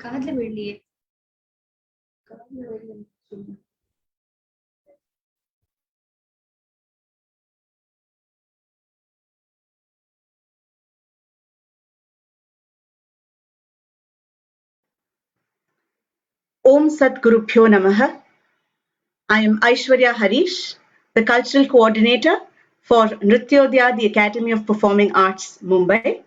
காதுல விழலையே. காதுல விழல சொல்லு. Om Sat Gurubhyo Namaha. I am Aishwarya Harish, the Cultural Coordinator for Nrityodaya, the Academy of Performing Arts, Mumbai.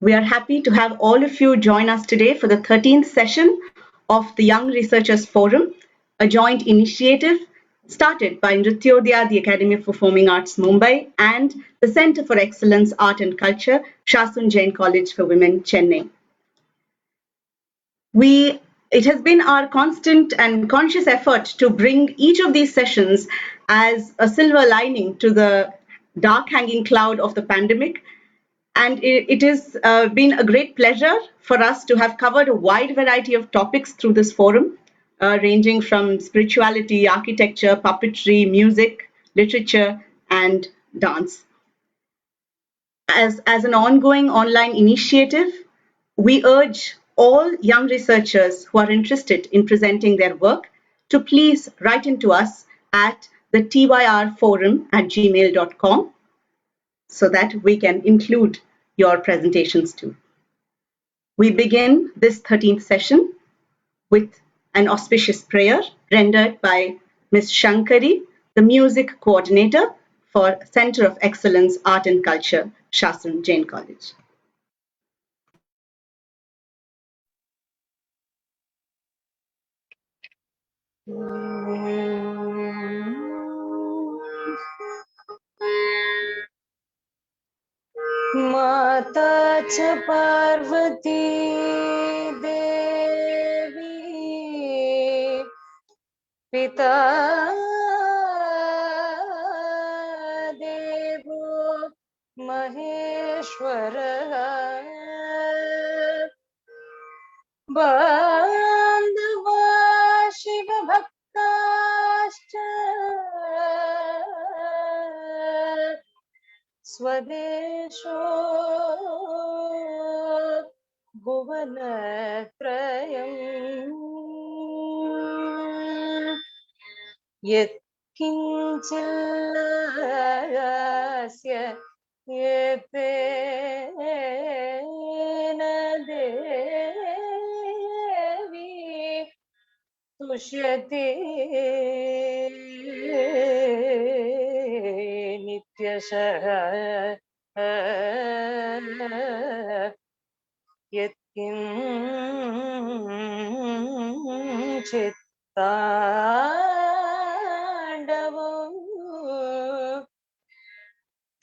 We are happy to have all of you join us today for the 13th session of the Young Researchers Forum, a joint initiative started by Nrityodaya, the Academy of Performing Arts, Mumbai, and the Center for Excellence, Art and Culture, Shasun Jain College for Women, Chennai. It has been our constant and conscious effort to bring each of these sessions as a silver lining to the dark hanging cloud of the pandemic. And it has been a great pleasure for us to have covered a wide variety of topics through this forum, ranging from spirituality, architecture, puppetry, music, literature, and dance. As an ongoing online initiative, we urge all young researchers who are interested in presenting their work to please write into us at the tyrforum@gmail.com so that we can include your presentations too. We begin this 13th session with an auspicious prayer rendered by Ms. Shankari, the music coordinator for Center of Excellence, Art and Culture, Shasun Jain College. माता च पार्वती देवी पिता देवो महेश्वरः बान्धवा शिवभक्ताश्च स्वदेशो भुवनत्रयम् यत्किञ्चिल्लास्य एतेन देवी तुष्यति नित्यशः यत्किञ्चित् ताण्डवम्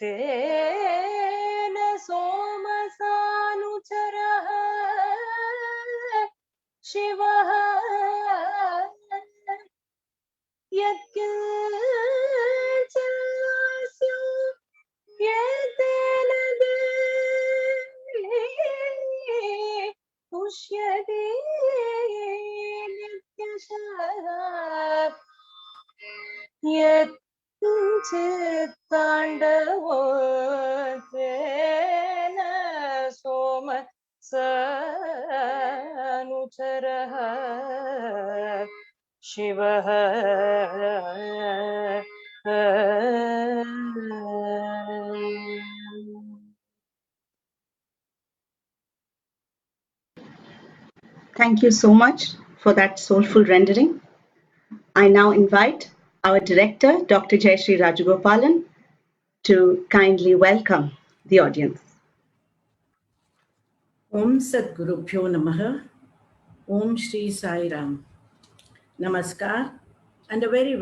तेन सोमसानुचरः शिवः यत्किञ्चिल्लास्यो एतेन देवी पुष्यति नित्यशः यत्किञ्चित् ताण्डवो तेन सोमसानुचरः शिवः Thank you so much for that soulful rendering. I now invite our director, Dr. Jayashree Rajagopalan, to kindly welcome the audience. Om Sat Gurubhyo Namaha. Om Shri Sai Ram. Namaskar, and a very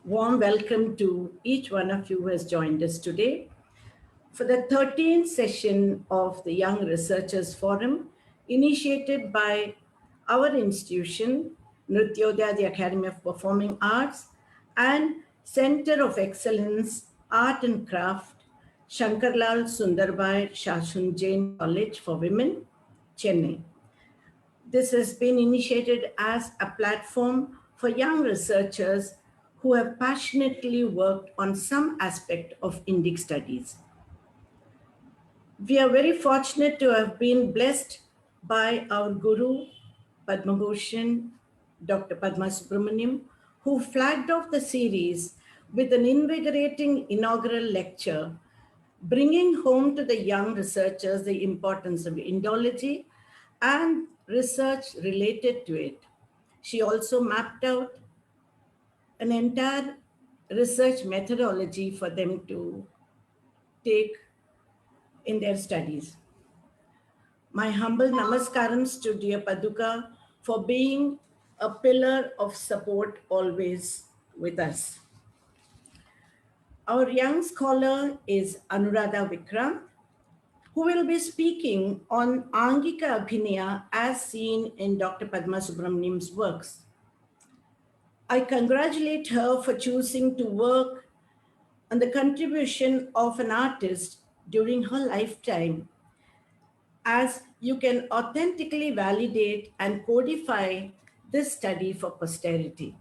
warm welcome to each one of you who has joined us today for the 13th session of the Young Researchers Forum, initiated by our institution, Nrityodaya, the Academy of Performing Arts, and Center of Excellence, Art and Craft, Shankarlal Sundarbai Shasun Jain College for Women, Chennai. This has been initiated as a platform for young researchers who have passionately worked on some aspect of Indic studies. We are very fortunate to have been blessed by our Guru, Padma Bhushan, Dr. Padma Subramaniam, who flagged off the series with an invigorating inaugural lecture, bringing home to the young researchers the importance of Indology and research related to it. She also mapped out an entire research methodology for them to take in their studies. My humble namaskarams to dear Paduka for being a pillar of support always with us. Our young scholar is Anuradha Vikrant, who will be speaking on Angika Abhinaya as seen in Dr. Padma Subramaniam's works. I congratulate her for choosing to work on the contribution of an artist during her lifetime, as you can authentically validate and codify this study for posterity.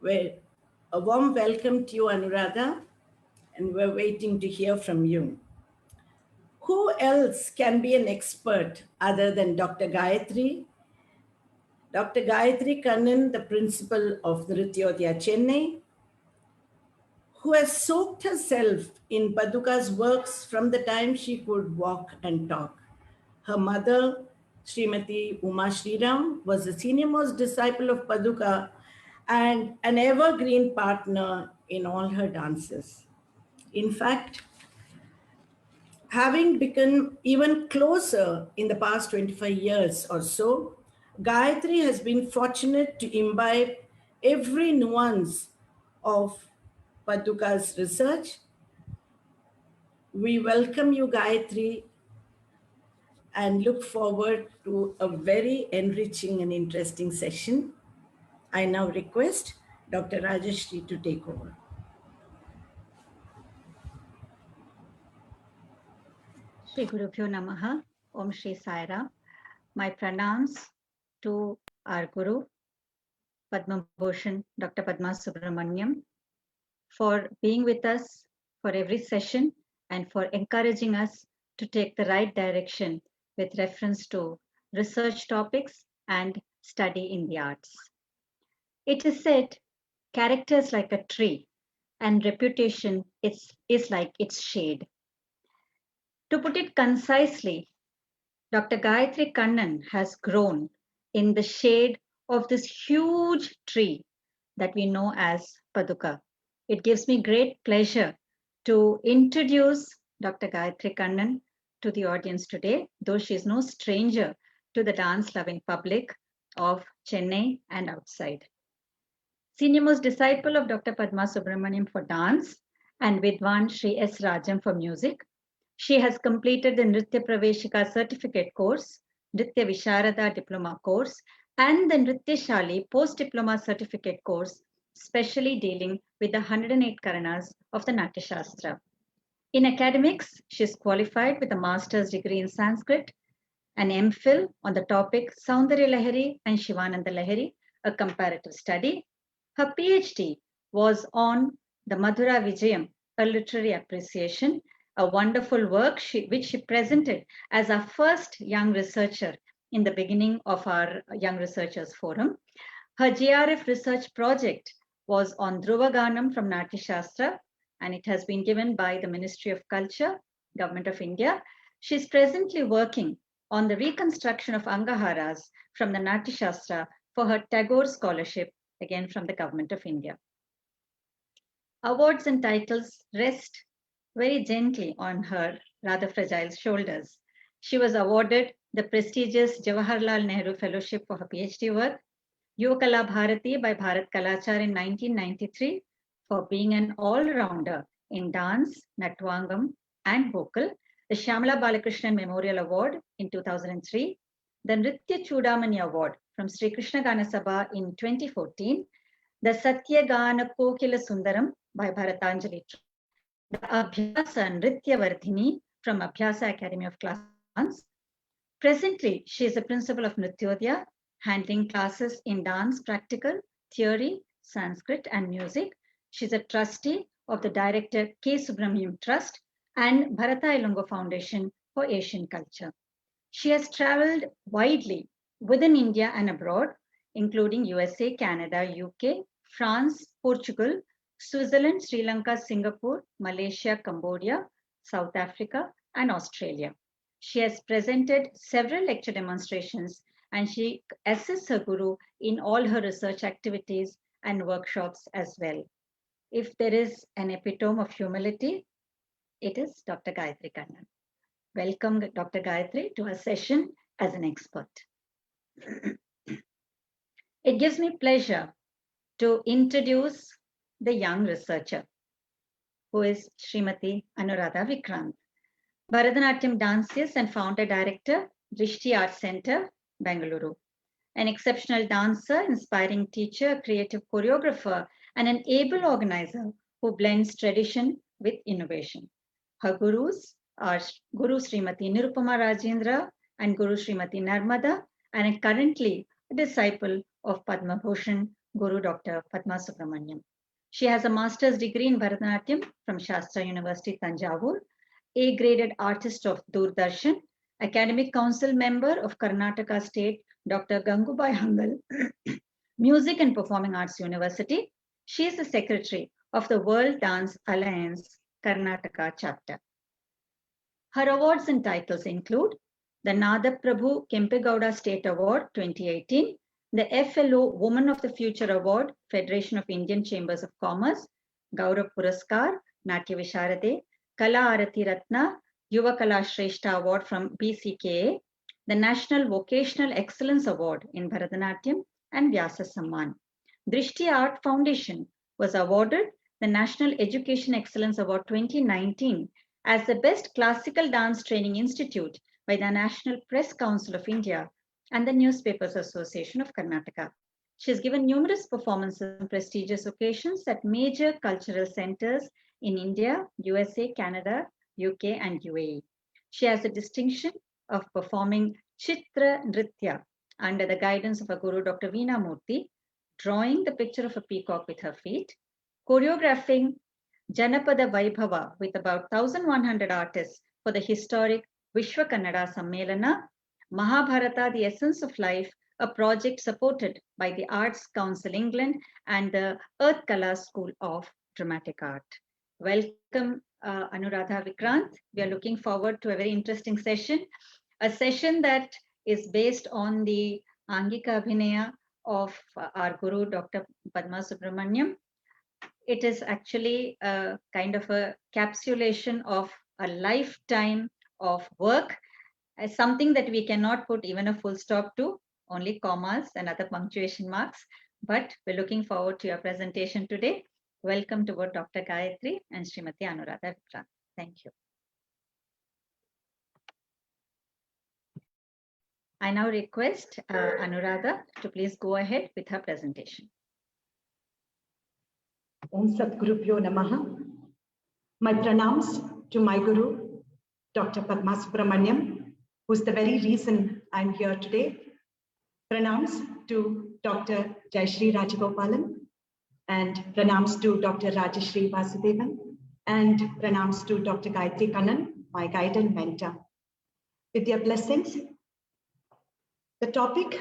Well, a warm welcome to you, Anuradha, and we're waiting to hear from you. Who else can be an expert other than Dr. Gayatri? Dr. Gayatri Kannan, the principal of Nrityodaya Chennai, who has soaked herself in Paduka's works from the time she could walk and talk. Her mother, Srimati Uma Sriram, was the senior-most disciple of Paduka and an evergreen partner in all her dances. In fact, having become even closer in the past 25 years or so, Gayatri has been fortunate to imbibe every nuance of Paduka's research. We welcome you, Gayatri, and look forward to a very enriching and interesting session. I now request Dr. Rajeshri to take over. Shri Gurubhyo Namaha, Om Shri Sai Ram. My pranams to our Guru, Padma Bhushan, Dr. Padma Subramaniam, for being with us for every session and for encouraging us to take the right direction with reference to research topics and study in the arts. It is said, character is like a tree and reputation is like its shade. To put it concisely, Dr. Gayatri Kannan has grown in the shade of this huge tree that we know as Paduka. It gives me great pleasure to introduce Dr. Gayatri Kannan to the audience today, though she is no stranger to the dance-loving public of Chennai and outside. Senior-most disciple of Dr. Padma Subramaniam for dance and Vidwan Sri S. Rajam for music, she has completed the Nritya Praveshika certificate course, Nritya Visharada diploma course, and the Nritya Shali post-diploma certificate course, specially dealing with the 108 Karanas of the Natya Shastra. In academics, she is qualified with a master's degree in Sanskrit, an MPhil on the topic Saundarya Lahari and Shivananda Lahari, a comparative study. Her PhD was on the Madhura Vijayam, a literary appreciation, a wonderful work which she presented as our first young researcher in the beginning of our Young Researchers Forum. Her JRF research project was on Dhruvaganam from Natya Shastra, and it has been given by the Ministry of Culture, Government of India. She is presently working on the reconstruction of Angaharas from the Natya Shastra for her Tagore Scholarship, again from the Government of India. Awards and titles rest very gently on her rather fragile shoulders. She was awarded the prestigious Jawaharlal Nehru Fellowship for her PhD work, Yuvakala Bharati by Bharat Kalachar in 1993 for being an all-rounder in dance, Natvangam, and vocal, the Shyamala Balakrishnan Memorial Award in 2003, the Nritya Chudamani Award from Sri Krishna Gana Sabha in 2014, the Satya Gana Kokila Sundaram by Bharatanjali, the Abhyasa Nritya Vardhini from Abhyasa Academy of Classical Dance. Presently, she is a principal of Nrityodaya, handling classes in dance, practical, theory, Sanskrit, and music. She's a trustee of the Director K. Subramaniam Trust and Bharata Ilongo Foundation for Asian Culture. She has traveled widely within India and abroad, including USA, Canada, UK, France, Portugal, Switzerland, Sri Lanka, Singapore, Malaysia, Cambodia, South Africa, and Australia. She has presented several lecture demonstrations and she assists her guru in all her research activities and workshops as well. If there is an epitome of humility, it is Dr. Gayatri Kannan. Welcome, Dr. Gayatri, to our session as an expert. It gives me pleasure to introduce the young researcher, who is Srimati Anuradha Vikrant, Bharatanatyam dancers and founder director, Drishti Art Center, Bengaluru. An exceptional dancer, inspiring teacher, creative choreographer, and an able organizer who blends tradition with innovation. Her gurus are Guru Srimati Nirupama Rajendra and Guru Srimati Narmada, and currently a disciple of Padma Bhushan Guru Dr. Padma Subramaniam. She has a master's degree in Bharatanatyam from Shastra University, Tanjavur, A-graded artist of Doordarshan, Academic Council member of Karnataka State Dr. Gangubai Hangal Music and Performing Arts University. She is the secretary of the World Dance Alliance Karnataka chapter. Her awards and titles include the Nada Prabhu Kempegowda State Award 2018, the FLO Woman of the Future Award, Federation of Indian Chambers of Commerce, Gaurav Puraskar, Natya Visharade, Kala Arati Ratna, Yuva Kala Shrestha Award from BCKA, the National Vocational Excellence Award in Bharatanatyam, and Vyasa Samman. Drishti Art Foundation was awarded the National Education Excellence Award 2019 as the Best Classical Dance Training Institute by the National Press Council of India and the Newspapers Association of Karnataka. She has given numerous performances on prestigious occasions at major cultural centers in India, USA, Canada, UK, and UAE. She has the distinction of performing Chitra Nritya under the guidance of a guru, Dr. Veena Murthy, drawing the picture of a peacock with her feet, choreographing Janapada Vaibhava with about 1,100 artists for the historic Vishwa Kannada Sammelana, Mahabharata, The Essence of Life, a project supported by the Arts Council England and the Earth Kala School of Dramatic Art. Welcome, Anuradha Vikrant. We are looking forward to a very interesting session, a session that is based on the Angika Abhinaya of our Guru, Dr. Padma Subramaniam. It is actually a kind of a capsulation of a lifetime of work, as something that we cannot put even a full stop to, only commas and other punctuation marks. But we're looking forward to your presentation today. Welcome to both Dr. Gayatri and Srimati Anuradha Vikrant. Thank you. I now request Anuradha to please go ahead with her presentation. Om Sat Gurubhyo Namaha. My pranams to my Guru, Dr. Padma Subramaniam, who's the very reason I'm here today. Pranams to Dr. Jayashree Rajagopalan, and pranams to Dr. Rajashri Vasudevan, and pranams to Dr. Gayatri Kannan, my guide and mentor. With their blessings, the topic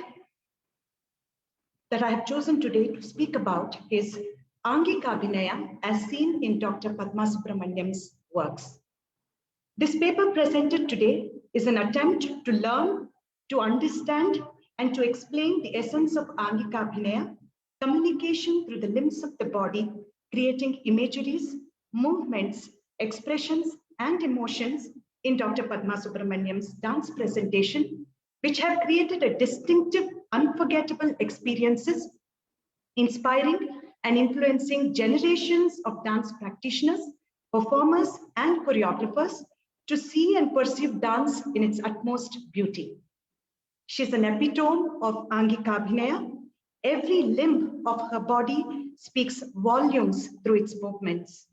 that I have chosen today to speak about is Angika Abhinaya as seen in Dr. Padma Subramaniam's works. This paper presented today is an attempt to learn, to understand, and to explain the essence of Angika Abhinaya, communication through the limbs of the body, creating imageries, movements, expressions, and emotions in Dr. Padma Subramaniam's dance presentation, which have created a distinctive, unforgettable experiences, inspiring and influencing generations of dance practitioners, performers, and choreographers to see and perceive dance in its utmost beauty. She's an epitome of Angika Abhinaya. Every limb of her body speaks volumes through its movements.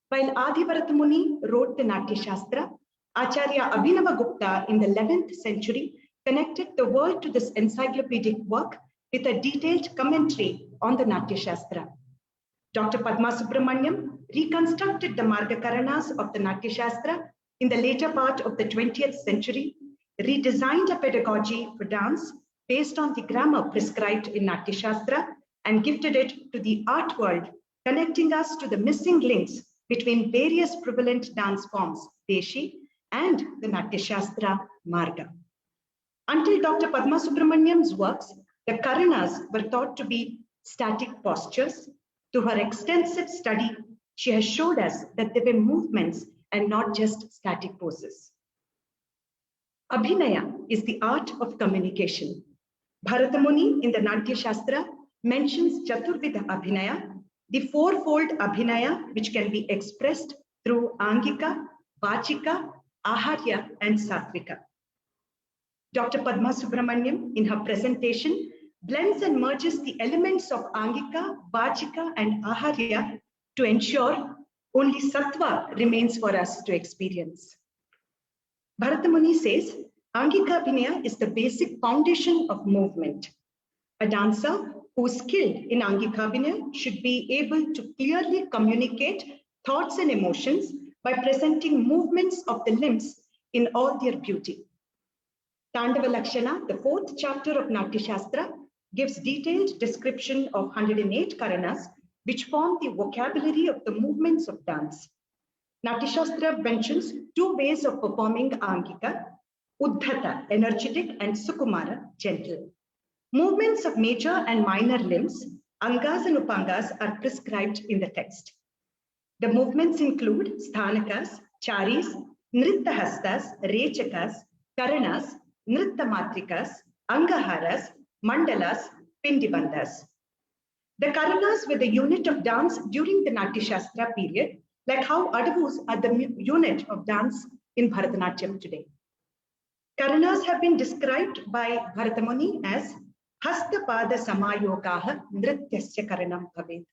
While Adi Bharata Muni wrote the Natya Shastra, Acharya Abhinava Gupta in the 11th century connected the world to this encyclopedic work with a detailed commentary on the Natya Shastra. Dr. Padma Subramaniam reconstructed the Marga Karanas of the Natya Shastra in the later part of the 20th century, redesigned a pedagogy for dance based on the grammar prescribed in Natya Shastra and gifted it to the art world, connecting us to the missing links between various prevalent dance forms, Deshi, and the Natya Shastra Marga. Until Dr. Padma Subramaniam's works, the Karanas were thought to be static postures. Through her extensive study, she has showed us that they were movements and not just static poses. Abhinaya is the art of communication. Bharata Muni in the Natya Shastra mentions Chaturvida Abhinaya, the fourfold Abhinaya which can be expressed through Angika, Vachika, Aharya, and Satvika. Dr. Padma Subramaniam, in her presentation, blends and merges the elements of Angika, Vachika, and Aharya to ensure only Sattva remains for us to experience. Bharata Muni says, Angika Abhinaya is the basic foundation of movement. A dancer who is skilled in Angika Abhinaya should be able to clearly communicate thoughts and emotions by presenting movements of the limbs in all their beauty. Tandava Lakshana, the fourth chapter of Natya Shastra, gives detailed description of 108 Karanas, which form the vocabulary of the movements of dance. Natya Shastra mentions two ways of performing Angika, Uddhata, energetic, and Sukumara, gentle. Movements of major and minor limbs, Angas and Upangas, are prescribed in the text. The movements include Sthanakas, Charis, Nrittahastas, Rechakas, Karanas, Nrittamatrikas, Angaharas, Mandalas, Pindibandhas. The Karanas were the unit of dance during the Natya Shastra period, like how Adavus are the unit of dance in Bharatanatyam today. Karanas have been described by Bharata Muni as Hastapada Samayogaha Nrityasya Karanam Bhavet.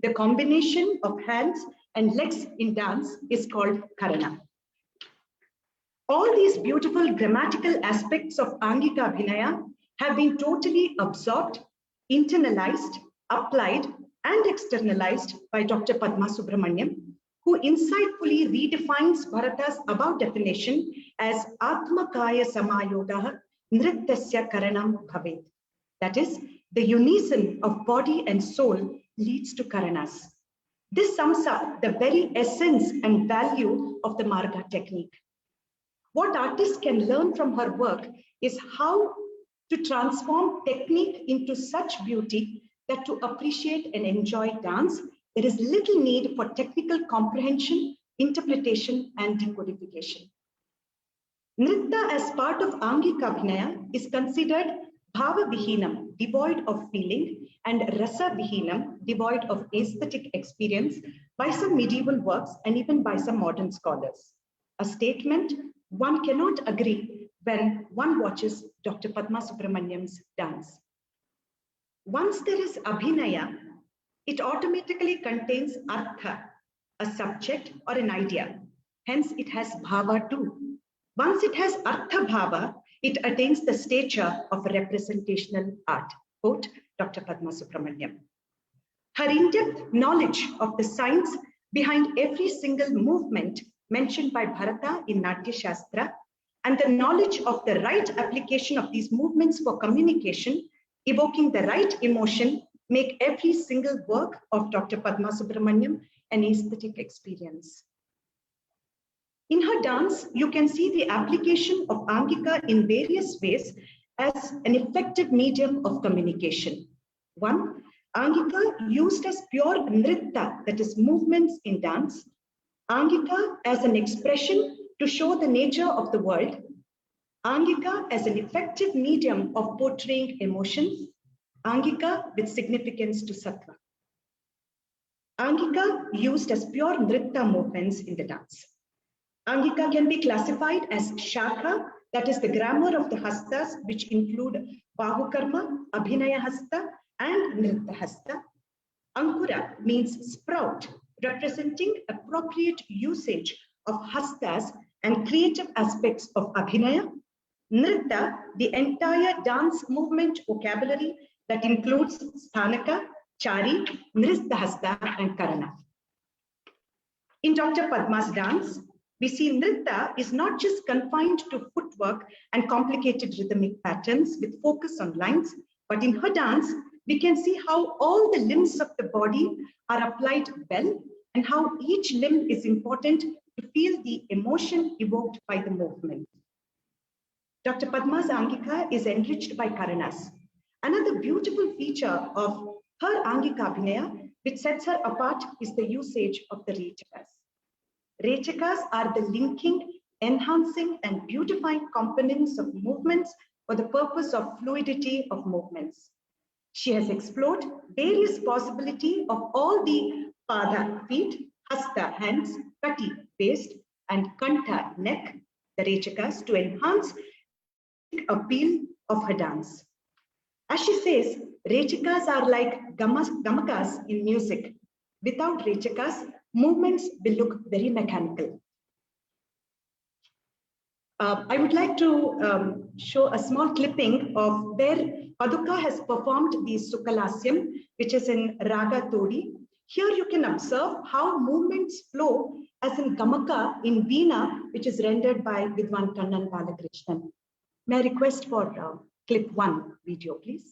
The combination of hands and legs in dance is called Karana. All these beautiful grammatical aspects of Angika Abhinaya have been totally absorbed, internalized, applied, and externalized by Dr. Padma Subramaniam, who insightfully redefines Bharata's above definition as Atmakaya Samayogaha Nrityasya Karanam Bhavet. That is, the unison of body and soul leads to Karanas. This sums up the very essence and value of the Marga technique. What artists can learn from her work is how to transform technique into such beauty that to appreciate and enjoy dance, there is little need for technical comprehension, interpretation, and decodification. Nritta as part of Angika Abhinaya is considered Bhava Vihinam, devoid of feeling, and Rasa Vihinam, devoid of aesthetic experience by some medieval works and even by some modern scholars. A statement one cannot agree when one watches Dr. Padma Subramaniam's dance. Once there is Abhinaya, it automatically contains Artha, a subject or an idea. Hence, it has Bhava too. Once it has Artha Bhava, it attains the stature of representational art. Quote Dr. Padma Subramaniam. Her in-depth knowledge of the science behind every single movement mentioned by Bharata in Natya Shastra and the knowledge of the right application of these movements for communication, evoking the right emotion, make every single work of Dr. Padma Subramaniam an aesthetic experience. In her dance, you can see the application of Angika in various ways as an effective medium of communication. One, Angika used as pure nritta, that is movements in dance. Angika as an expression to show the nature of the world. Angika as an effective medium of portraying emotions. Angika with significance to sattva. Angika used as pure nritta movements in the dance. Angika can be classified as Shakha, that is the grammar of the hastas, which include Bahukarma, Abhinaya Hasta, and Nritta Hasta. Ankura means sprout, representing appropriate usage of hastas and creative aspects of Abhinaya. Nritta, the entire dance movement vocabulary that includes Sthanaka, Chari, Nritta Hasta, and Karana. In Dr. Padma's dance, we see Nritta is not just confined to footwork and complicated rhythmic patterns with focus on lines, but in her dance, we can see how all the limbs of the body are applied well and how each limb is important to feel the emotion evoked by the movement. Dr. Padma's Angika is enriched by Karanas. Another beautiful feature of her Angika Abhinaya, which sets her apart, is the usage of the Rechakas. Rechakas are the linking, enhancing, and beautifying components of movements for the purpose of fluidity of movements. She has explored various possibilities of all the pada, feet, hasta, hands, kati, waist, and kanta, neck, the Rechakas, to enhance the appeal of her dance. As she says, Rechakas are like gamakas in music. Without Rechakas, movements will look very mechanical. I would like to show a small clipping of where Paduka has performed the Sukalasyam, which is in Raga Todi. Here you can observe how movements flow as in Gamaka in Veena, which is rendered by Vidwan Kannan Balakrishnan. May I request for clip 1 video, please?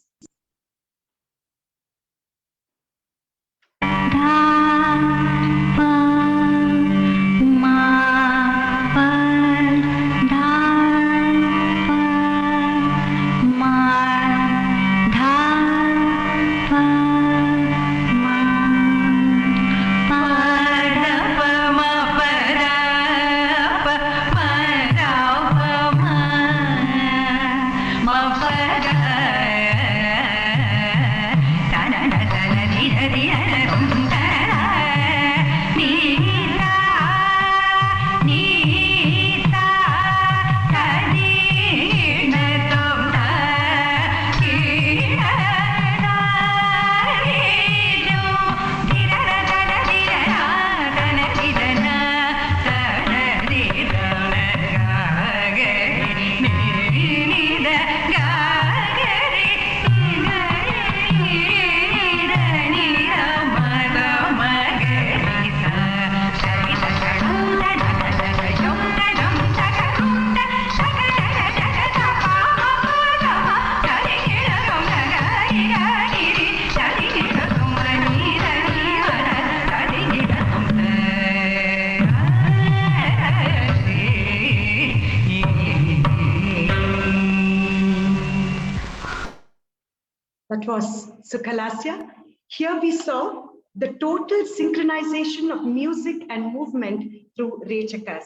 That was Sukhalasya. Here we saw the total synchronization of music and movement through Rechakas.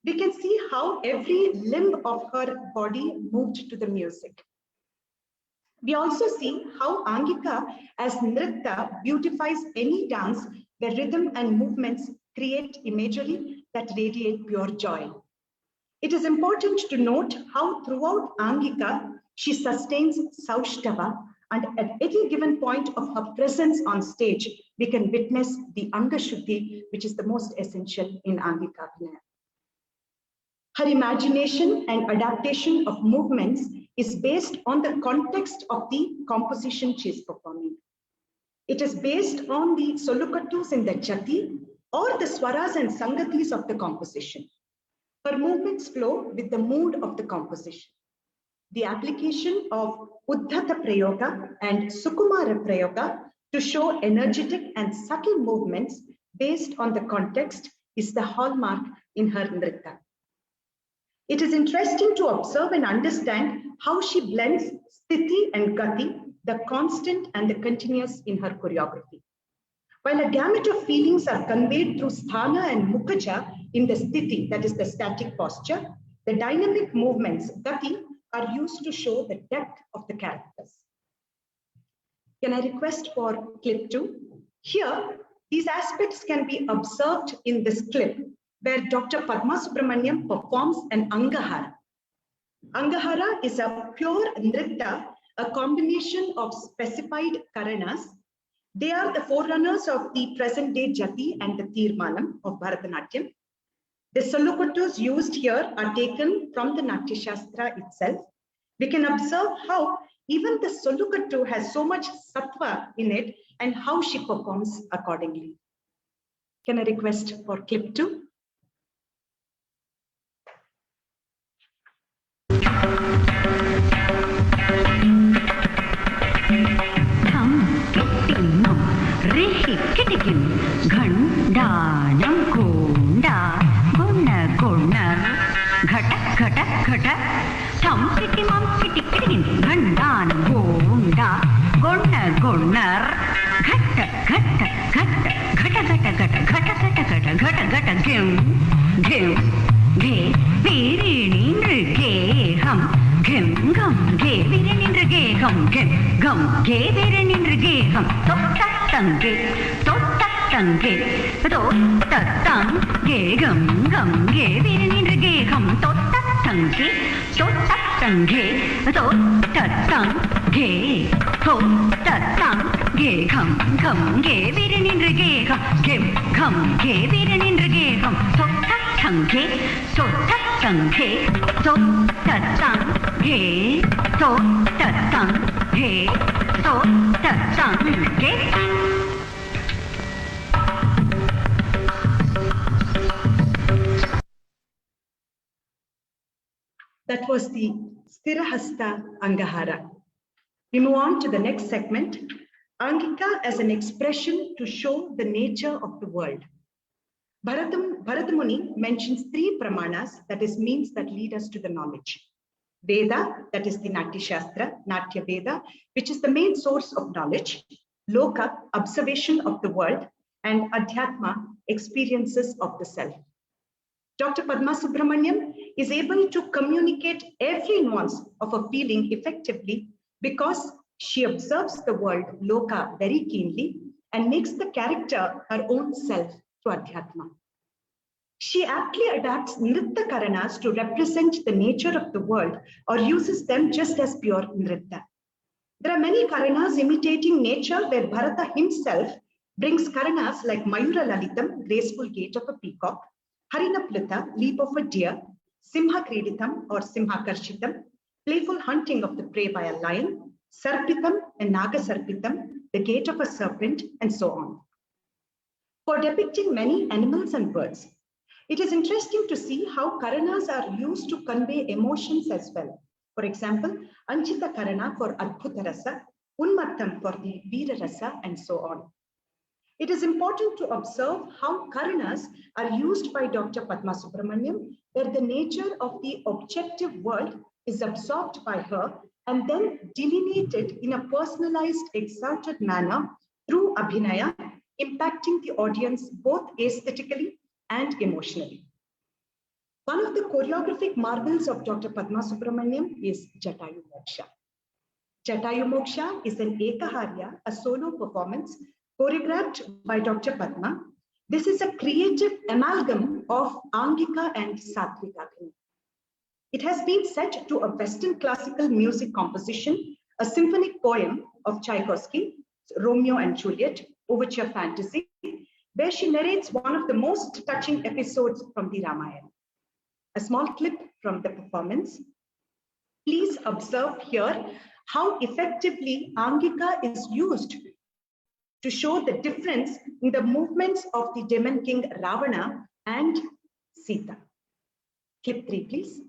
We can see how every limb of her body moved to the music. We also see how Angika as Nritta beautifies any dance where rhythm and movements create imagery that radiate pure joy. It is important to note how throughout Angika, she sustains Saushtava, and at any given point of her presence on stage, we can witness the Angashuddhi, which is the most essential in Angika Abhinaya. Her imagination and adaptation of movements is based on the context of the composition she is performing. It is based on the solukatus in the jati or the swaras and sangatis of the composition. Her movements flow with the mood of the composition. The application of Uddhata Prayoga and Sukumara Prayoga to show energetic and subtle movements based on the context is the hallmark in her Nritta. It is interesting to observe and understand how she blends Sthiti and Gati, the constant and the continuous in her choreography. While a gamut of feelings are conveyed through Sthana and Mukhaja in the Sthiti, that is the static posture, the dynamic movements, Gati, are used to show the depth of the characters. Can I request for clip 2? Here, these aspects can be observed in this clip where Dr. Padma Subramaniam performs an Angahara. Angahara is a pure Nritta, a combination of specified Karanas. They are the forerunners of the present day Jati and the Tirmanam of Bharatanatyam. The solukatus used here are taken from the Natya Shastra itself. We can observe how even the solukatu has so much sattva in it and how she performs accordingly. Can I request for clip 2? किटिकिटिकिम घंडानम कोंडा गुण गुणर घट घट घट ठम किटिमम किटिकिटिकिम घंडानम कोंडा गुण गुणर घट घट घट घट घट घट घट घट घट घट घट घिम घिम घे वीरिणी नृगेहम घिम घम घे वीरिणी नृगेहम घिम घम घे वीरिणी नृगेहम तोत्तंगे तोत्तंगे तोत्तंगे घम घम घे वीरिणी नृगेहम तोत्तंगे तोत्तंगे तोत्तंगे तोत्तंगे घम घम घे वीरिणी नृगेहम घिम घम घे Virini नृगेहम तोत्तंगे तोत्तंगे तोत्तंगे तोत्तंगे तोत्तंगे That was the Sthirahasta Angahara. We move on to the next segment, Angika as an expression to show the nature of the world. Bharadamuni mentions 3 pramanas, that is means that lead us to the knowledge. Veda, that is the Natya Shastra, Natya Veda, which is the main source of knowledge. Loka, observation of the world, and Adhyatma, experiences of the self. Dr. Padma Subramaniam is able to communicate every nuance of a feeling effectively because she observes the world, Loka, very keenly and makes the character her own self to Adhyatma. She aptly adapts Nritta Karanas to represent the nature of the world or uses them just as pure Nritta. There are many Karanas imitating nature where Bharata himself brings Karanas like Mayura Lalitam, graceful gait of a peacock, Harinaplita, leap of a deer, Simha Kreditam or Simha Karshitam, playful hunting of the prey by a lion, Sarpitam and Naga Sarpitam, the gait of a serpent, and so on. For depicting many animals and birds, it is interesting to see how Karanas are used to convey emotions as well. For example, Anchita Karana for Adbhuta Rasa, Unmattam for the Veera Rasa, and so on. It is important to observe how Karanas are used by Dr. Padma Subramaniam, where the nature of the objective world is absorbed by her and then delineated in a personalized, exalted manner through Abhinaya, impacting the audience both aesthetically and emotionally. One of the choreographic marvels of Dr. Padma Subramaniam is Jatayu Moksha. Jatayu Moksha is an Ekaharya, a solo performance choreographed by Dr. Padma. This is a creative amalgam of Angika and Satvika. It has been set to a Western classical music composition, a symphonic poem of Tchaikovsky, Romeo and Juliet, Overture Fantasy, where she narrates one of the most touching episodes from the Ramayana. A small clip from the performance. Please observe here how effectively Angika is used to show the difference in the movements of the demon king Ravana and Sita. Clip 3, please.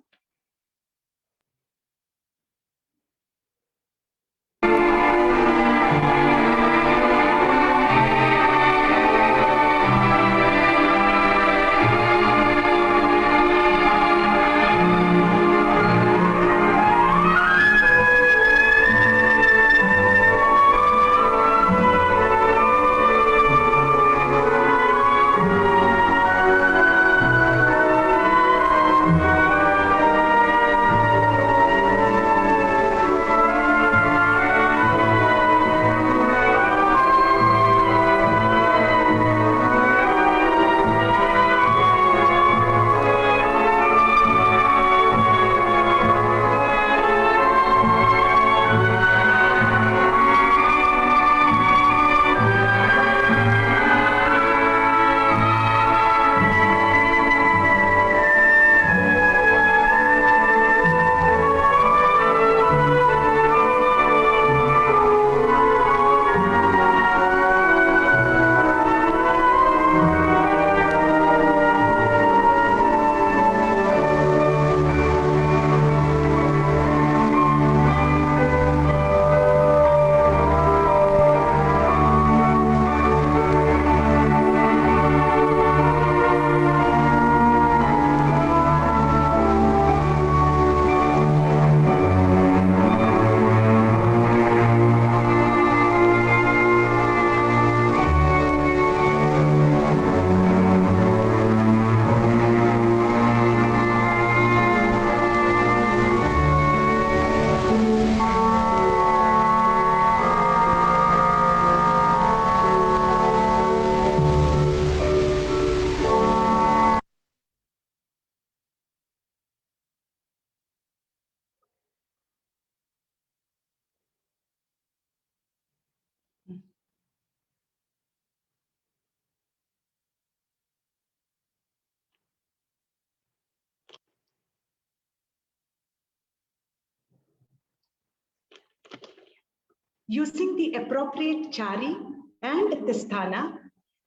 Using the appropriate chari and the sthana,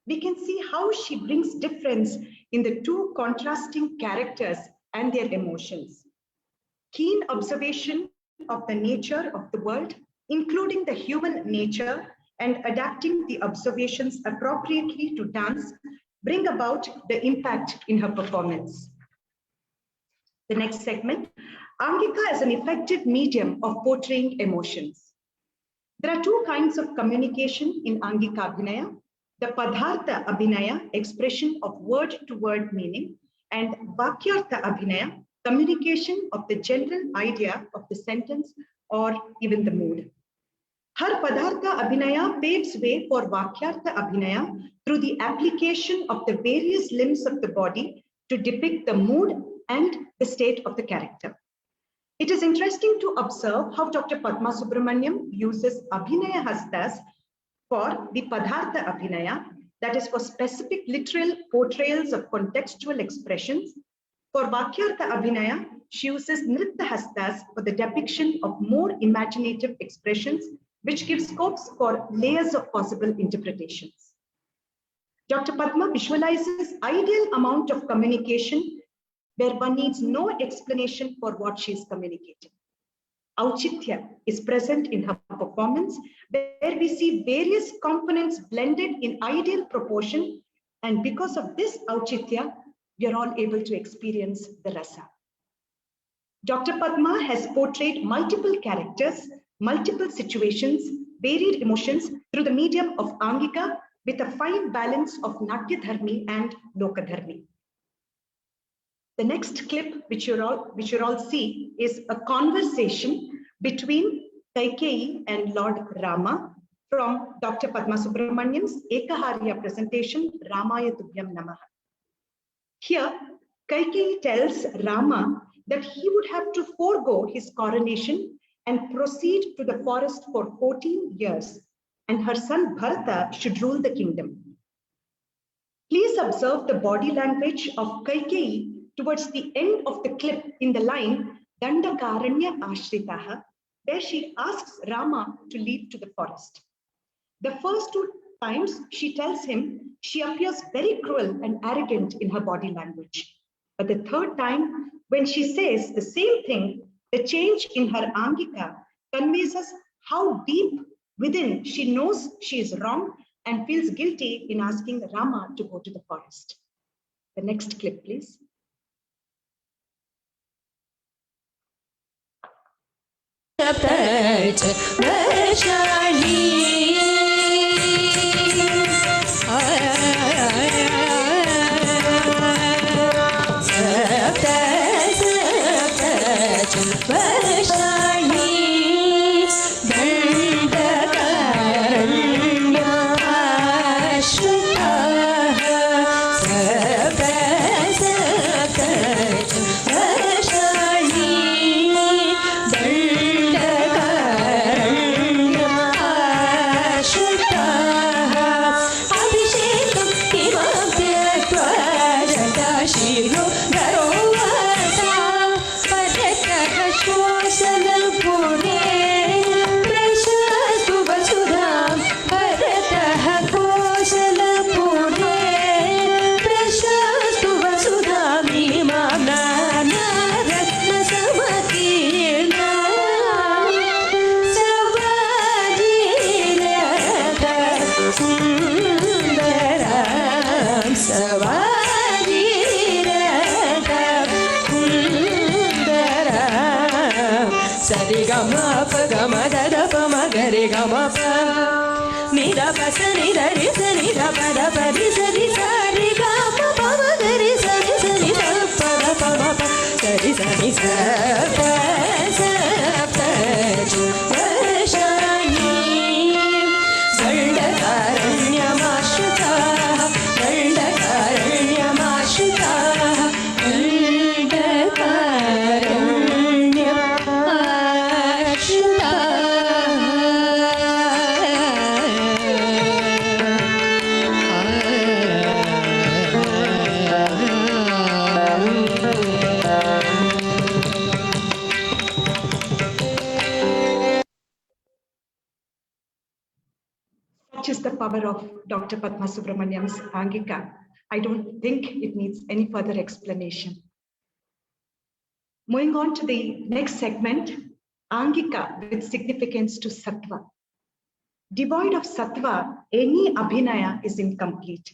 we can see how she brings difference in the two contrasting characters and their emotions. Keen observation of the nature of the world, including the human nature, and adapting the observations appropriately to dance bring about the impact in her performance. The next segment, Angika is an effective medium of portraying emotions. There are two kinds of communication in Angika Abhinaya, the Padhartha Abhinaya, expression of word-to-word meaning, and Vakyartha Abhinaya, communication of the general idea of the sentence or even the mood. Her Padhartha Abhinaya paves way for Vakyartha Abhinaya through the application of the various limbs of the body to depict the mood and the state of the character. It is interesting to observe how Dr. Padma Subramaniam uses Abhinaya Hastas for the Padhartha Abhinaya, that is for specific literal portrayals of contextual expressions. For Vakyartha Abhinaya, she uses Nritta Hastas for the depiction of more imaginative expressions, which gives scopes for layers of possible interpretations. Dr. Padma visualizes ideal amount of communication where one needs no explanation for what she is communicating. Auchitya is present in her performance, where we see various components blended in ideal proportion, and because of this Auchitya, we are all able to experience the rasa. Dr. Padma has portrayed multiple characters, multiple situations, varied emotions through the medium of Angika with a fine balance of Natya Dharmi and Loka Dharmi. The next clip, which you all see, is a conversation between Kaikeyi and Lord Rama from Dr. Padma Subramaniam's Ekaharya presentation, Ramaya Tubhyam Namaha. Here, Kaikeyi tells Rama that he would have to forego his coronation and proceed to the forest for 14 years, and her son Bharata should rule the kingdom. Please observe the body language of Kaikeyi towards the end of the clip in the line Dandakaranya Ashritaha, where she asks Rama to leave to the forest. The first two times she tells him she appears very cruel and arrogant in her body language. But the third time, when she says the same thing, the change in her Angika conveys us how deep within she knows she is wrong and feels guilty in asking Rama to go to the forest. The next clip, please. power of Dr. Padma Subramaniam's Angika, I don't think it needs any further explanation. Moving on to the next segment, Angika with significance to Sattva. Devoid of Sattva, any Abhinaya is incomplete.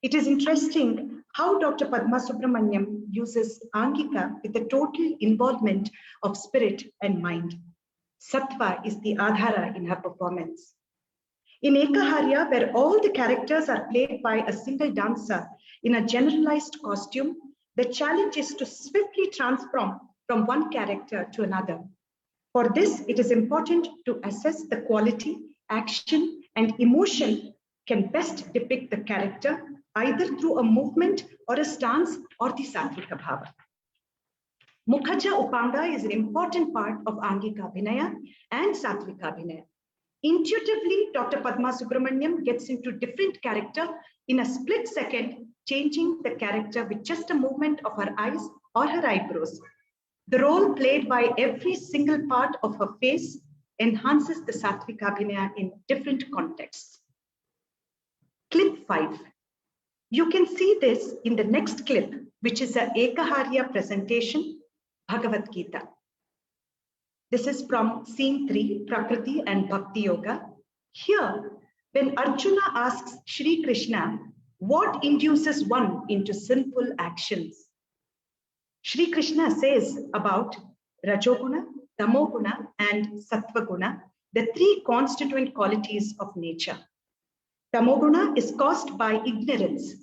It is interesting how Dr. Padma Subramaniam uses Angika with the total involvement of spirit and mind. Sattva is the Adhara in her performance. In Ekaharya, where all the characters are played by a single dancer in a generalized costume, the challenge is to swiftly transform from one character to another. For this, it is important to assess the quality, action, and emotion can best depict the character either through a movement or a stance or the Sattvika Bhava. Mukhaja Upanga is an important part of Angika Abhinaya and Sattvika Abhinaya. Intuitively, Dr. Padma Subramaniam gets into different character in a split second, changing the character with just a movement of her eyes or her eyebrows. The role played by every single part of her face enhances the Sattvika Abhinaya in different contexts. Clip 5. You can see this in the next clip, which is a Ekaharya presentation, Bhagavad Gita. This is from scene 3, Prakriti and Bhakti Yoga. Here, when Arjuna asks Shri Krishna, what induces one into sinful actions? Shri Krishna says about Rajoguna, Tamoguna, and Sattvaguna, the three constituent qualities of nature. Tamoguna is caused by ignorance.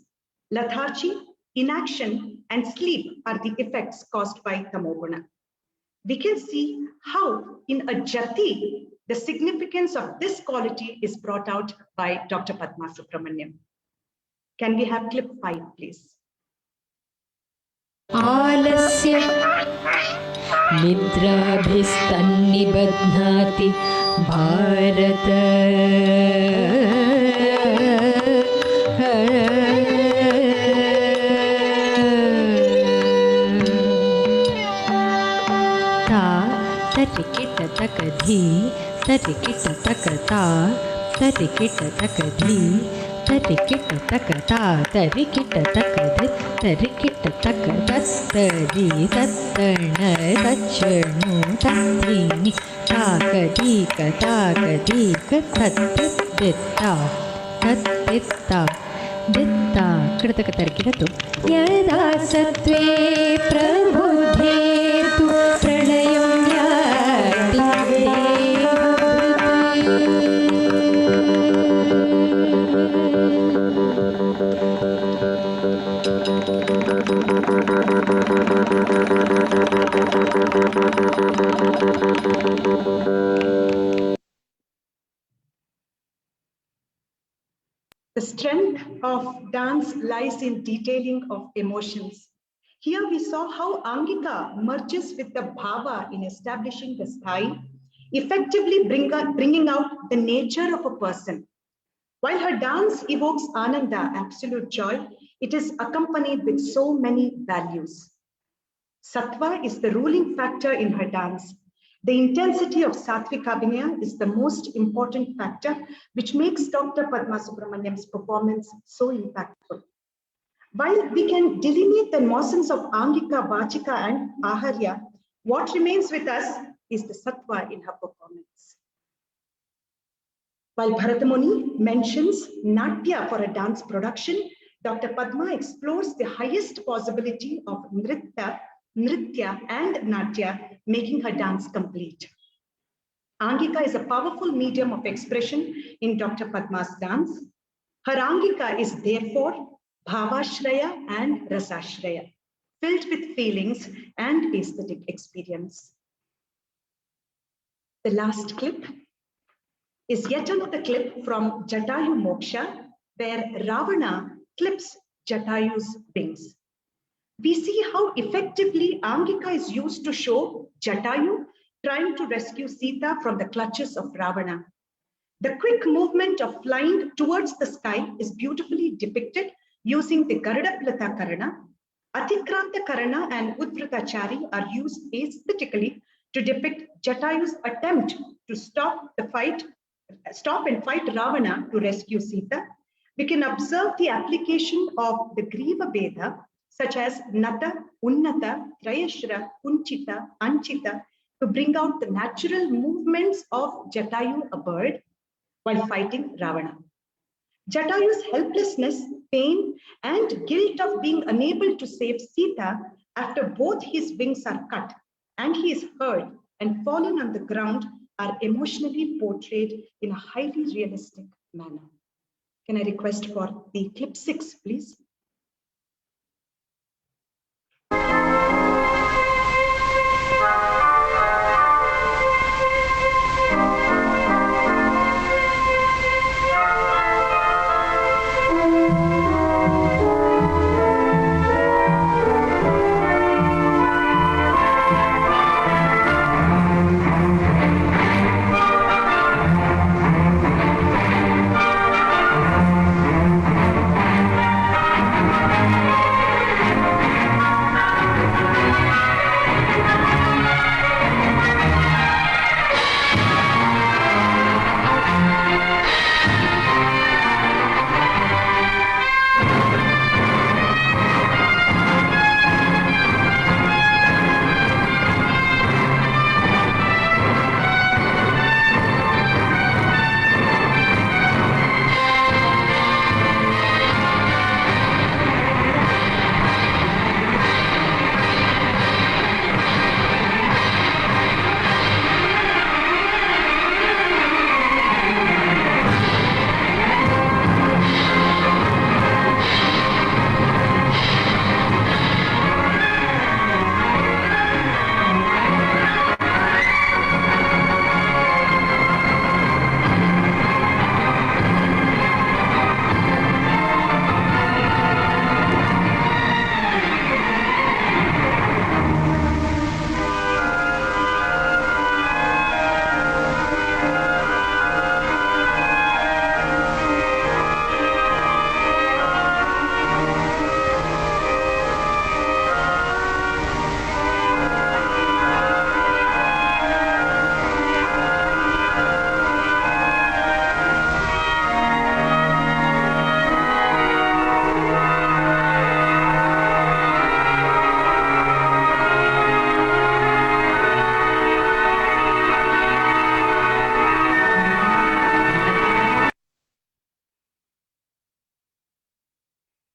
Lethargy, inaction, and sleep are the effects caused by Tamoguna. We can see how in a jati, the significance of this quality is brought out by Dr. Padma Subramaniam. Can we have clip 5, please? आलस्य निद्राभिस्तन्निबध्नाति भारत ता तरिकिट तकधी तरिकिट तकता तरिकिट तकधी तरिकिट तकता तरिकिट तकधि तरिकिट तकदस्तरी तत्तर्ण तच्छणु तत्त्रीनि ताकदीक ताकदीक तत्तित्ता तत्तित्ता दित्ता कृतक तर्किरतु यदा सत्त्वे प्रबुद्धेतु प्रलयं याति The strength of dance lies in detailing of emotions. Here we saw how Angika merges with the bhava in establishing the sthai, effectively bringing out the nature of a person. While her dance evokes ananda, absolute joy, it is accompanied with so many values. Sattva is the ruling factor in her dance. The intensity of Sattvika Abhinaya is the most important factor which makes Dr. Padma Subramaniam's performance so impactful. While we can delineate the nuances of Angika, Vachika and Aharya, what remains with us is the Sattva in her performance. While Bharatamuni mentions Natya for a dance production, Dr. Padma explores the highest possibility of Nritya and Natya, making her dance complete. Angika is a powerful medium of expression in Dr. Padma's dance. Her Angika is therefore Bhavashraya and Rasashraya, filled with feelings and aesthetic experience. The last clip is yet another clip from Jatayu Moksha, where Ravana clips Jatayu's wings. We see how effectively Angika is used to show Jatayu trying to rescue Sita from the clutches of Ravana. The quick movement of flying towards the sky is beautifully depicted using the Garuda Plata Karana. Atikranta Karana and Udvratachari are used aesthetically to depict Jatayu's attempt to stop the fight stop and fight Ravana to rescue Sita. We can observe the application of the Griva Veda, such as Nata, Unnata, Trayashra, Kunchita, Anchita, to bring out the natural movements of Jatayu, a bird, while fighting Ravana. Jatayu's helplessness, pain, and guilt of being unable to save Sita after both his wings are cut and he is hurt and fallen on the ground are emotionally portrayed in a highly realistic manner. Can I request for the clip 6, please?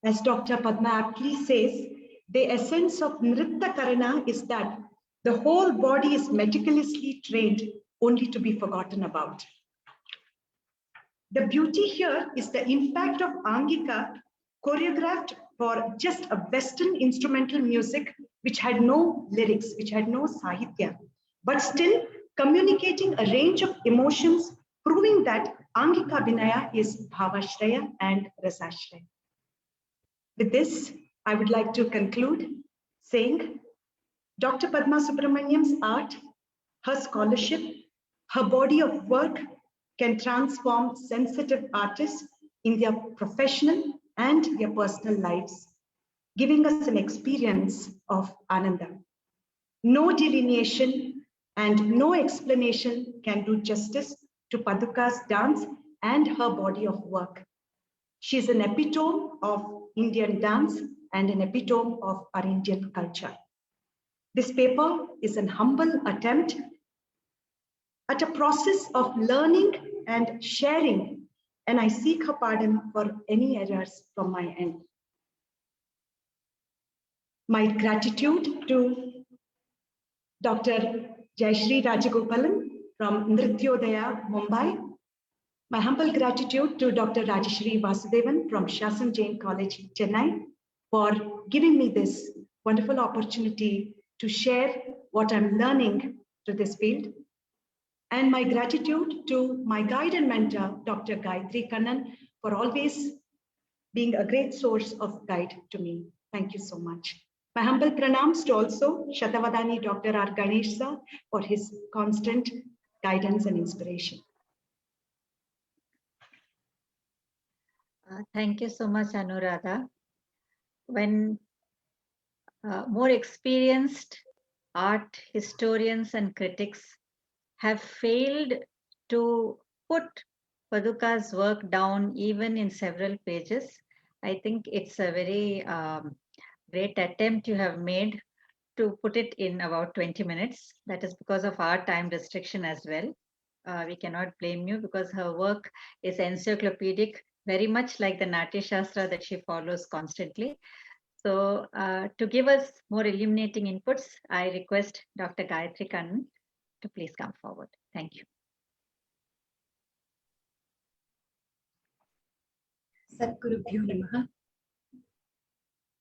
As Dr. Padma aptly says, the essence of Nritta Karana is that the whole body is meticulously trained only to be forgotten about. The beauty here is the impact of Angika choreographed for just a Western instrumental music which had no lyrics, which had no sahitya, but still communicating a range of emotions, proving that Angika Vinaya is Bhavashraya and Rasashraya. With this, I would like to conclude saying Dr. Padma Subramaniam's art, her scholarship, her body of work can transform sensitive artists in their professional and their personal lives, giving us an experience of Ananda. No delineation and no explanation can do justice to Paduka's dance and her body of work. She is an epitome of Indian dance and an epitome of our Indian culture. This paper is an humble attempt at a process of learning and sharing, and I seek her pardon for any errors from my end. My gratitude to Dr. Jayashree Rajagopalan from Nrityodaya, Mumbai. My humble gratitude to Dr. Rajeshri Vasudevan from Shasan Jain College, Chennai, for giving me this wonderful opportunity to share what I'm learning through this field. And my gratitude to my guide and mentor, Dr. Gayatri Kannan, for always being a great source of guide to me. Thank you so much. My humble pranams to also Shatavadani Dr. R. Ganesh sir for his constant guidance and inspiration. Thank you so much, Anuradha. When more experienced art historians and critics have failed to put Paduka's work down even in several pages. I think it's a very great attempt you have made to put it in about 20 minutes. That is because of our time restriction as well. We cannot blame you because her work is encyclopedic, very much like the Natya Shastra that she follows constantly. So to give us more illuminating inputs, I request Dr. Gayatri Kannan to please come forward. Thank you. Sadgurubhyo Namaha.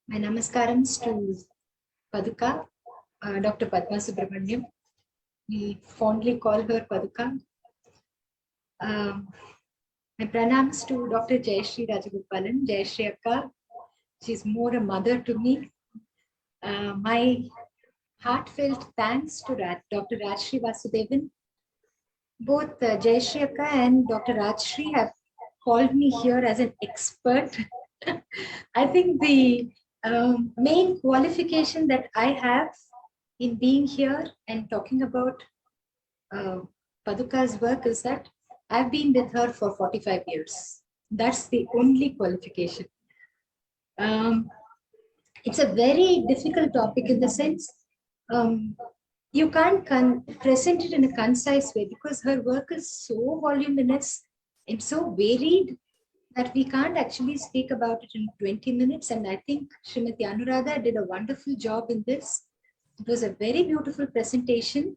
My namaskarams to Paduka, Dr. Padma Subramaniam. We fondly call her Paduka. My pranams to Dr. Jayashree Rajagopalan, Jayashree Akka. She's more a mother to me. My heartfelt thanks to Dr. Rajshri Vasudevan. Both Jayashree Akka and Dr. Rajshri have called me here as an expert. I think the main qualification that I have in being here and talking about Paduka's work is that I've been with her for 45 years. That's the only qualification. It's a very difficult topic in the sense you can't present it in a concise way because her work is so voluminous and so varied that we can't actually speak about it in 20 minutes. And I think Srimati Anuradha did a wonderful job in this. It was a very beautiful presentation.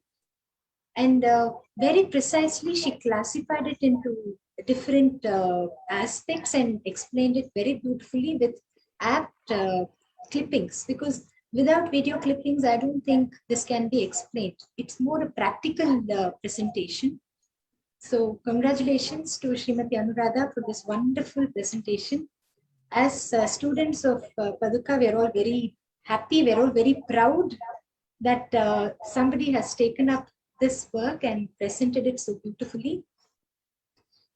And very precisely, she classified it into different aspects and explained it very beautifully with apt clippings. Because without video clippings, I don't think this can be explained. It's more a practical presentation. So congratulations to Srimati Anuradha for this wonderful presentation. As students of Paduka, we are all very happy. We are all very proud that somebody has taken up this work and presented it so beautifully.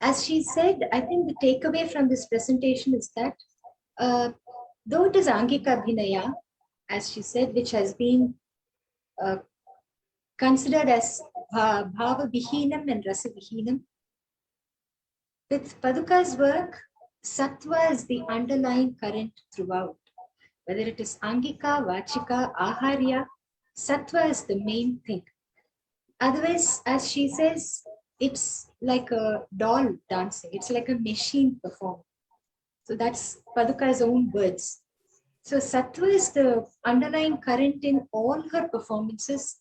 As she said, I think the takeaway from this presentation is that though it is Angika Abhinaya, as she said, which has been considered as Bhava Vihinam and Rasa Vihinam, with Paduka's work, Sattva is the underlying current throughout. Whether it is Angika, Vachika, Aharya, Sattva is the main thing. Otherwise, as she says, it's like a doll dancing. It's like a machine performing. So that's Paduka's own words. So Sattva is the underlying current in all her performances,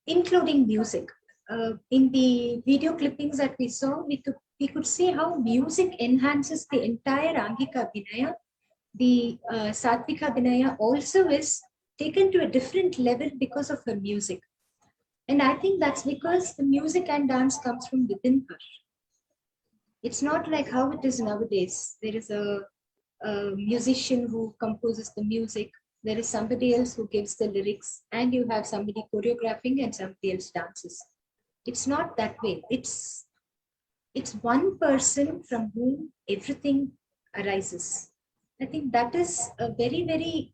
including music. In the video clippings that we saw, we could see how music enhances the entire Angika Abhinaya. The Sattvika Abhinaya also is taken to a different level because of her music. And I think that's because the music and dance comes from within her. It's not like how it is nowadays. There is a musician who composes the music. There is somebody else who gives the lyrics, and you have somebody choreographing and somebody else dances. It's not that way. It's one person from whom everything arises. I think that is a very, very,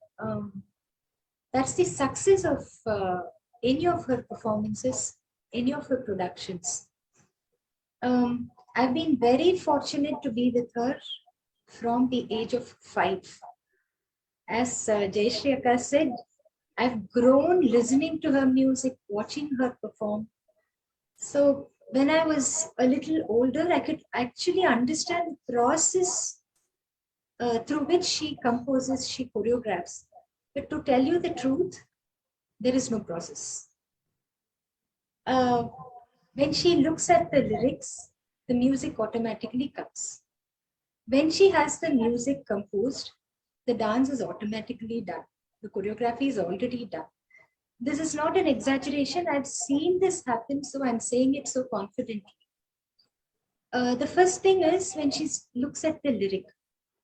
that's the success of any of her performances, any of her productions. I've been very fortunate to be with her from the age of 5. As Jayashree Akka said, I've grown listening to her music, watching her perform. So when I was a little older, I could actually understand the process through which she composes, she choreographs. But to tell you the truth, there is no process. When she looks at the lyrics, the music automatically comes. When she has the music composed, the dance is automatically done. The choreography is already done. This is not an exaggeration. I've seen this happen, so I'm saying it so confidently. The first thing is when she looks at the lyric.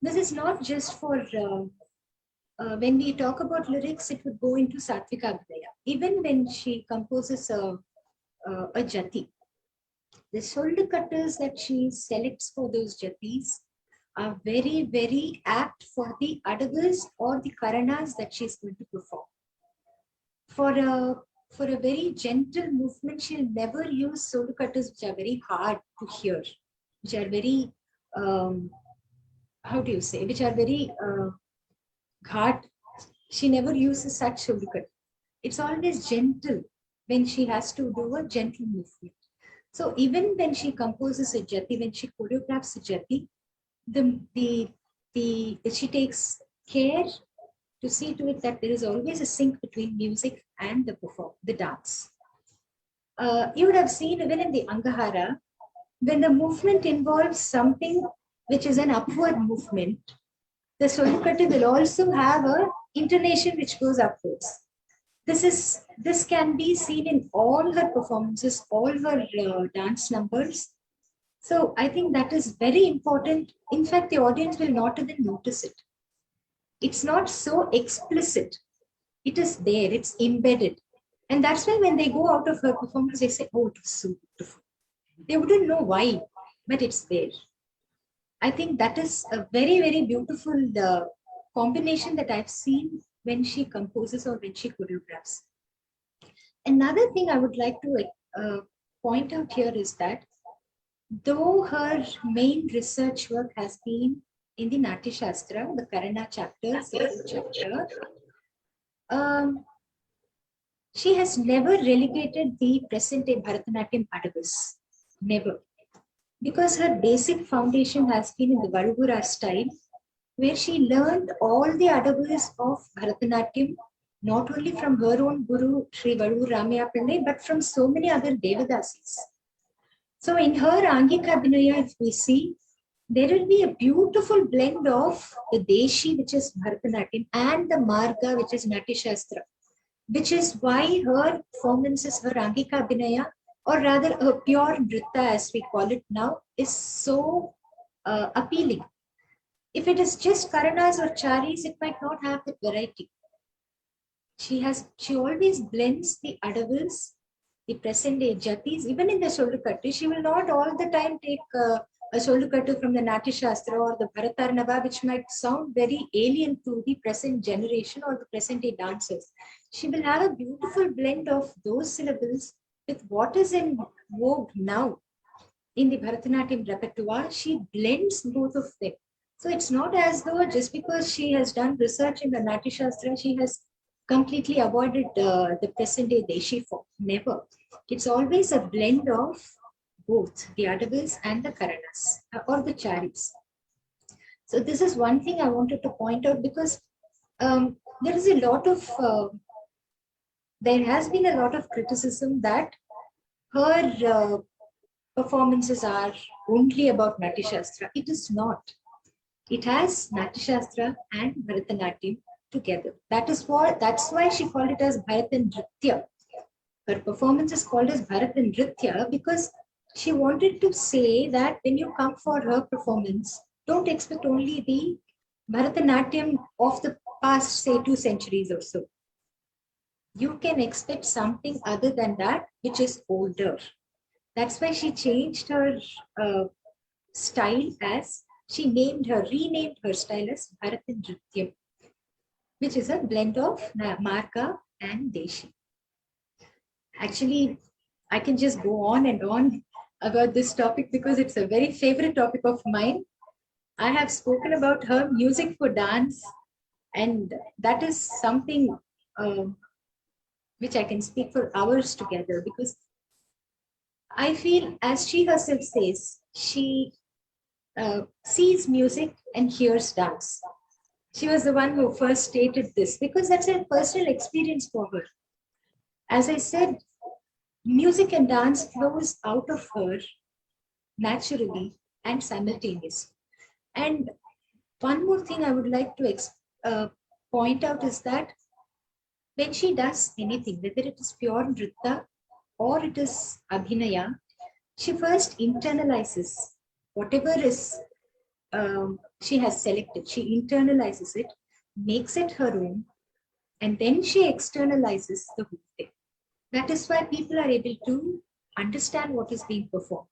This is not just for, when we talk about lyrics, it would go into Sattvika Abhinaya. Even when she composes a jati, the shoulder cutters that she selects for those jatis are very, very apt for the adavas or the karanas that she's going to perform. For for a very gentle movement, she'll never use solukattas which are very hard to hear, which are very, how do you say, which are very ghat. She never uses such solukat. It's always gentle when she has to do a gentle movement. So even when she composes a jati, when she choreographs a jati, she takes care to see to it that there is always a sync between music and the dance. You would have seen even in the Angahara, when the movement involves something which is an upward movement, the solukattu will also have a intonation which goes upwards. This can be seen in all her performances, all her dance numbers. So I think that is very important. In fact, the audience will not even notice it. It's not so explicit. It is there, it's embedded. And that's why when they go out of her performance, they say, oh, it was so beautiful. They wouldn't know why, but it's there. I think that is a very, very beautiful combination that I've seen when she composes or when she choreographs. Another thing I would like to point out here is that though her main research work has been in the Natya Shastra, the Karana chapter, she has never relegated the present-day Bharatanatyam adavas. Never. Because her basic foundation has been in the Vadugura style, where she learned all the adavas of Bharatanatyam, not only from her own guru, Sri Vadur Ramaya Pillai, but from so many other Devadasis. So in her Angika Abhinaya, if we see, there will be a beautiful blend of the Deshi, which is Bharatanatyam, and the Marga, which is Natya Shastra, which is why her performances, her Angika Abhinaya, or rather a pure Nritta as we call it now, is so appealing. If it is just Karanas or Charis, it might not have that variety. She always blends the adavals, the present day jatis, even in the Solukattu. She will not all the time take a Solukattu from the Natya Shastra or the Bharatarnava, which might sound very alien to the present generation or the present day dancers. She will have a beautiful blend of those syllables with what is in vogue now in the Bharatanatyam repertoire. She blends both of them. So it's not as though just because she has done research in the Natya Shastra, she has completely avoided the present day Deshi form. Never. It's always a blend of both the adavals and the Karanas or the Charis. So this is one thing I wanted to point out, because there is a lot of there has been a lot of criticism that her performances are only about Natya Shastra. It is not. It has Natya Shastra and Bharatanatyam together. That's why she called it as Bharatanatyam. Her performance is called as Bharatanatyam because she wanted to say that when you come for her performance, don't expect only the Bharatanatyam of the past, say, 2 centuries or so. You can expect something other than that, which is older. That's why she changed her style as, she renamed her style as Bharatanatyam, which is a blend of Marga and Deshi. Actually, I can just go on and on about this topic because it's a very favorite topic of mine. I have spoken about her music for dance, and that is something which I can speak for hours together, because I feel, as she herself says, she sees music and hears dance. She was the one who first stated this because that's a personal experience for her. As I said, music and dance flows out of her naturally and simultaneously. And one more thing I would like to point out is that when she does anything, whether it is pure Nritta or it is Abhinaya, she first internalizes whatever is she has selected. She internalizes it, makes it her own, and then she externalizes the whole thing. That is why people are able to understand what is being performed.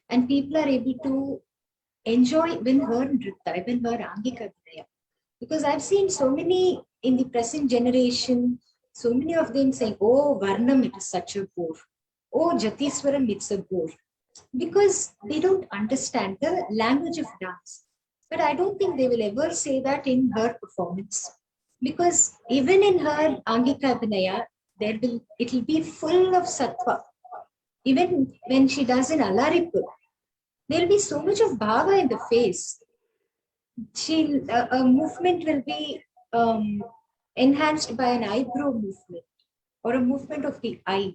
And people are able to enjoy even her Nritta, even her Angika Abhinaya. Because I've seen so many in the present generation So many of them saying, oh, Varnam, it is such a bore. Oh, Jatiswaram, it's a bore. Because they don't understand the language of dance. But I don't think they will ever say that in her performance. Because even in her Angika Abhinaya, it will be full of sattva. Even when she does in Alaripur, there will be so much of bhava in the face. A movement will be enhanced by an eyebrow movement or a movement of the eye.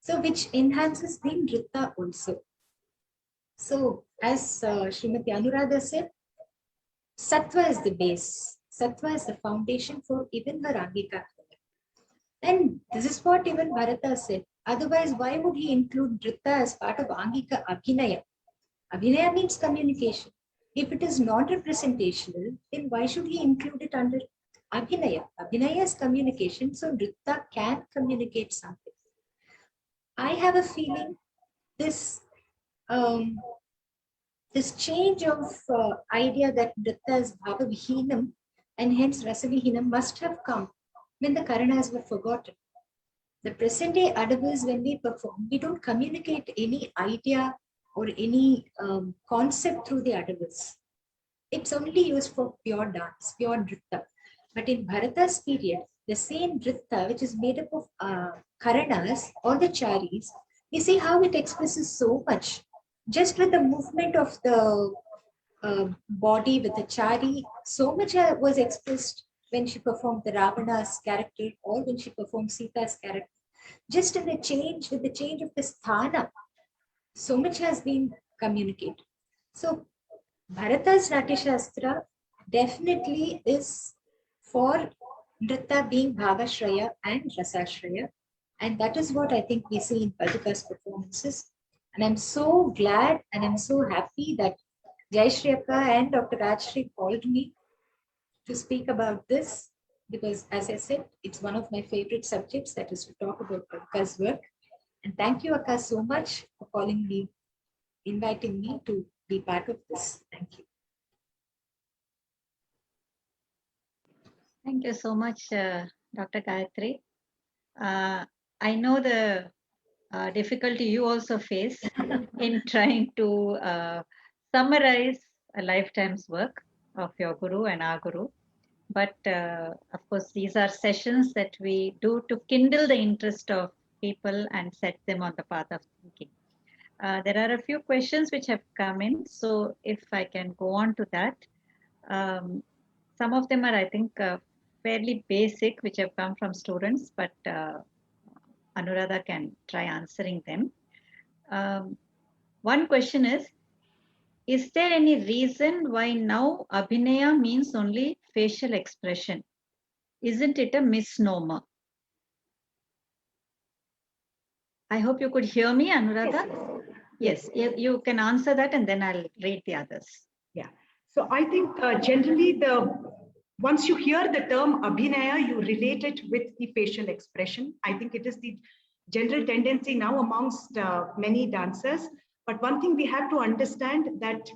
So which enhances the nritta also. So as Srimati Anuradha said, sattva is the base. Sattva is the foundation for even her Angika. And this is what even Bharata said. Otherwise, why would he include nritta as part of Angika Abhinaya? Abhinaya means communication. If it is not representational, then why should he include it under Abhinaya? Abhinaya is communication, so nritta can communicate something. I have a feeling this change of idea that nritta is bhava vihinam and hence rasa vihinam must have come when the Karanas were forgotten. The present day adavas, when we perform, we don't communicate any idea or any concept through the adavas. It's only used for pure dance, pure nritta. But in Bharata's period, the same nritta, which is made up of Karanas or the charis, you see how it expresses so much. Just with the movement of the body with the chari, so much was expressed when she performed the Ravana's character or when she performed Sita's character. Just in the change, with the change of the sthana, so much has been communicated. So Bharata's Natya Shastra definitely is for nritta being bhavashraya and rasashraya. And that is what I think we see in Paduka's performances. And I'm so glad and I'm so happy that Jayashri Akka and Dr. Rajshri called me to speak about this, because as I said, it's one of my favorite subjects, that is to talk about Paduka's work. And thank you, Akka, so much for calling me, inviting me to be part of this. Thank you. Thank you so much, Dr. Gayatri. I know the difficulty you also face in trying to summarize a lifetime's work of your guru and our guru. But of course, these are sessions that we do to kindle the interest of people and set them on the path of thinking. There are a few questions which have come in, so if I can go on to that. Some of them are, I think, fairly basic, which have come from students, but Anuradha can try answering them. One question is there any reason why now Abhinaya means only facial expression? Isn't it a misnomer? I hope you could hear me, Anuradha. Yes, you can answer that and then I'll read the others. Yeah. So I think generally once you hear the term Abhinaya, you relate it with the facial expression. I think it is the general tendency now amongst many dancers. But one thing we have to understand that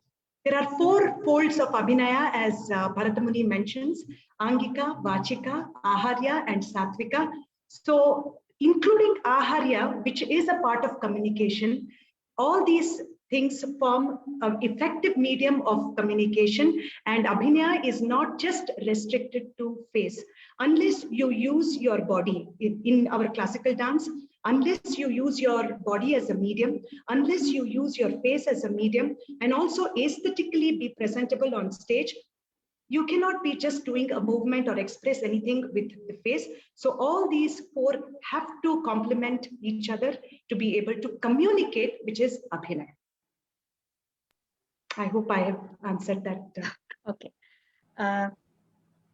there are 4 folds of Abhinaya, as Bharatamuni mentions: Angika, Vachika, Aharya, and Satvika. So including Aharya, which is a part of communication, all these things form an effective medium of communication, and Abhinaya is not just restricted to face. Unless you use your body in our classical dance, unless you use your body as a medium, unless you use your face as a medium, and also aesthetically be presentable on stage, you cannot be just doing a movement or express anything with the face. So all these 4 have to complement each other to be able to communicate, which is Abhinaya. I hope I have answered that. Okay.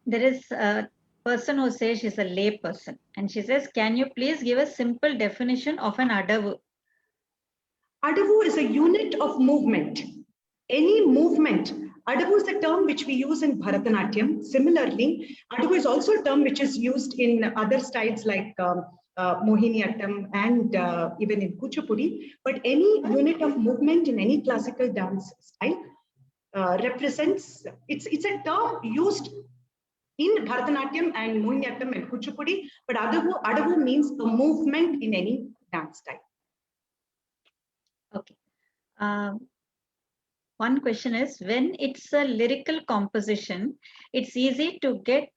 There is a person who says she's a lay person, and she says, can you please give a simple definition of an adavu? Adavu is a unit of movement. Any movement. Adavu is a term which we use in Bharatanatyam. Similarly, Adavu is also a term which is used in other styles like Mohiniyattam and even in Kuchipudi. But any unit of movement in any classical dance style represents, it's a term used in Bharatanatyam and Mohiniyattam and Kuchipudi, but Adavu means a movement in any dance style. Okay. One question is, when it's a lyrical composition, it's easy to get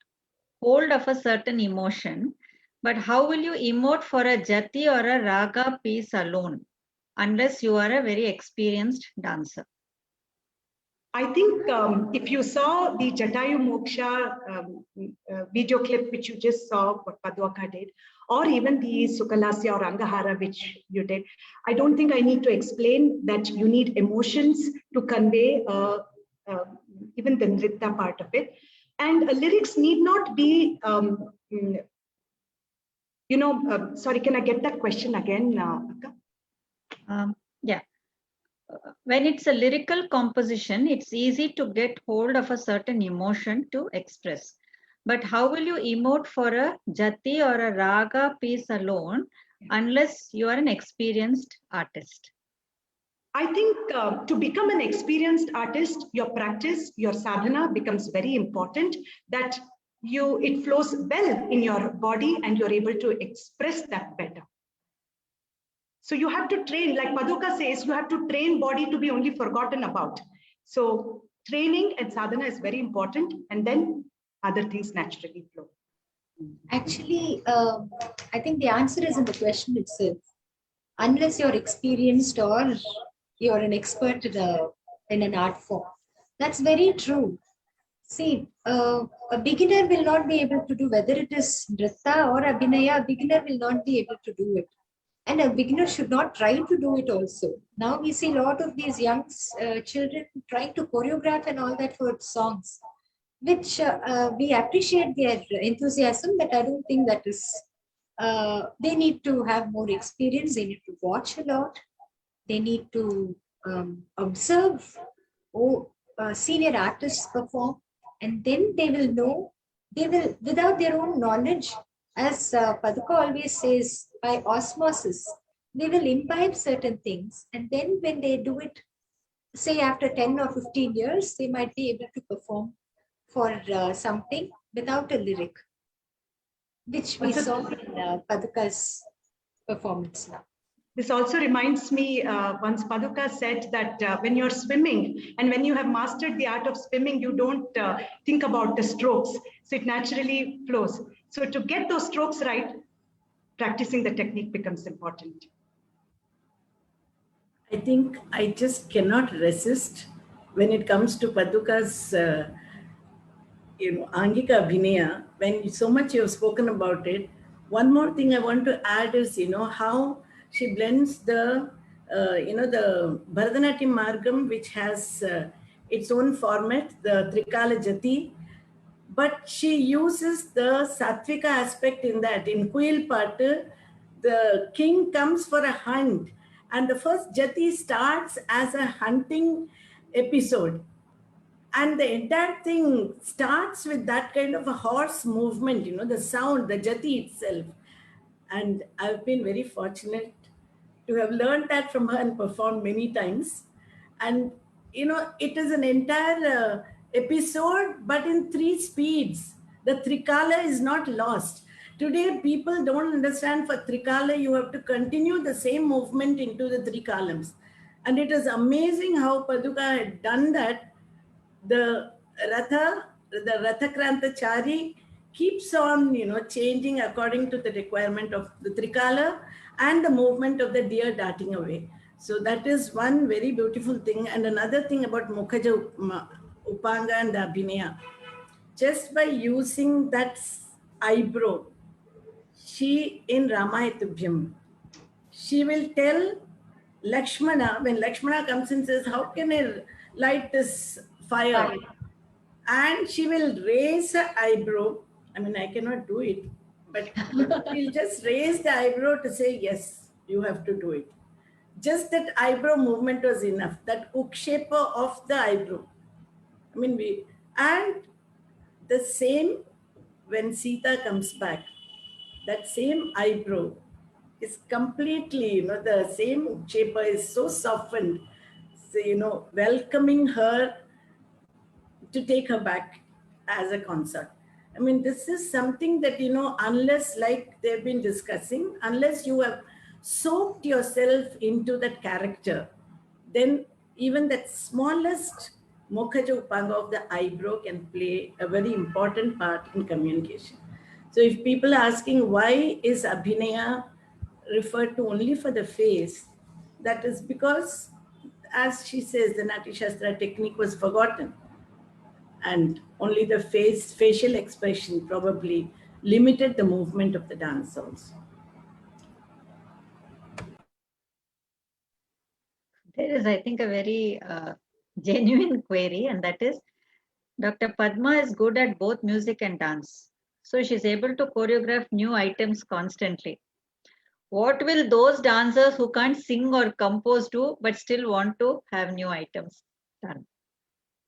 hold of a certain emotion, but how will you emote for a jati or a raga piece alone, unless you are a very experienced dancer? I think if you saw the Jatayu Moksha video clip which you just saw, what Padwaka did, or even the Sukalasya or Angahara which you did, I don't think I need to explain that you need emotions to convey even the Nritta part of it. And lyrics need not be, sorry, can I get that question again, Akka? Yeah. When it's a lyrical composition, it's easy to get hold of a certain emotion to express. But how will you emote for a jati or a raga piece alone, unless you are an experienced artist? I think to become an experienced artist, your practice, your sadhana becomes very important, that it flows well in your body and you're able to express that better. So you have to train, like Paduka says, you have to train body to be only forgotten about. So training and sadhana is very important, and then other things naturally flow. Actually, I think the answer is in the question itself. Unless you're experienced or you're an expert in an art form. That's very true. See, a beginner will not be able to do, whether it is Nritta or Abhinaya, a beginner will not be able to do it. And a beginner should not try to do it also. Now we see a lot of these young children trying to choreograph and all that for songs, which we appreciate their enthusiasm, but I don't think that is, they need to have more experience, they need to watch a lot, they need to observe senior artists perform, and then they will know, they will, without their own knowledge, as Paduka always says, by osmosis, they will imbibe certain things, and then when they do it, say after 10 or 15 years, they might be able to perform for something without a lyric, which we saw in Paduka's performance now. This also reminds me, once Paduka said that when you're swimming and when you have mastered the art of swimming, you don't think about the strokes. So it naturally flows. So to get those strokes right, practicing the technique becomes important. I think I just cannot resist when it comes to Paduka's, Angika Abhinaya, when so much you have spoken about it. One more thing I want to add is, how she blends the, the Bharatanatyam Margam, which has its own format, the Trikala Jati, but she uses the Sattvika aspect in that. In Kuil Pattu, the king comes for a hunt, and the first Jati starts as a hunting episode. And the entire thing starts with that kind of a horse movement, the sound, the Jati itself. And I've been very fortunate to have learned that from her and performed many times. And, it is an entire episode, but in 3 speeds. The Trikala is not lost. Today, people don't understand for Trikala, you have to continue the same movement into the 3 columns. And it is amazing how Paduka had done that. The Rathakrantachari keeps on, changing according to the requirement of the Trikala and the movement of the deer darting away. So that is one very beautiful thing. And another thing about Mukhaja Upanga and the Abhinaya, just by using that eyebrow, she in Ramayatubhyam, she will tell Lakshmana, when Lakshmana comes and says, how can I light this fire? And she will raise her eyebrow. I mean, I cannot do it, but she'll just raise the eyebrow to say, yes, you have to do it. Just that eyebrow movement was enough, that ukshepa of the eyebrow. I mean, and the same when Sita comes back, that same eyebrow is completely, the same ukshepa is so softened. So, welcoming her to take her back as a consort. I mean, this is something that, you know, unless, like they've been discussing, unless you have soaked yourself into that character, then even that smallest Mukhaja Upanga of the eyebrow can play a very important part in communication. So if people are asking why is Abhinaya referred to only for the face, that is because, as she says, the Nati Shastra technique was forgotten. And only the facial expression probably limited the movement of the dance also. There is, I think, a very genuine query, and that is, Dr. Padma is good at both music and dance. So she's able to choreograph new items constantly. What will those dancers who can't sing or compose do, but still want to have new items done?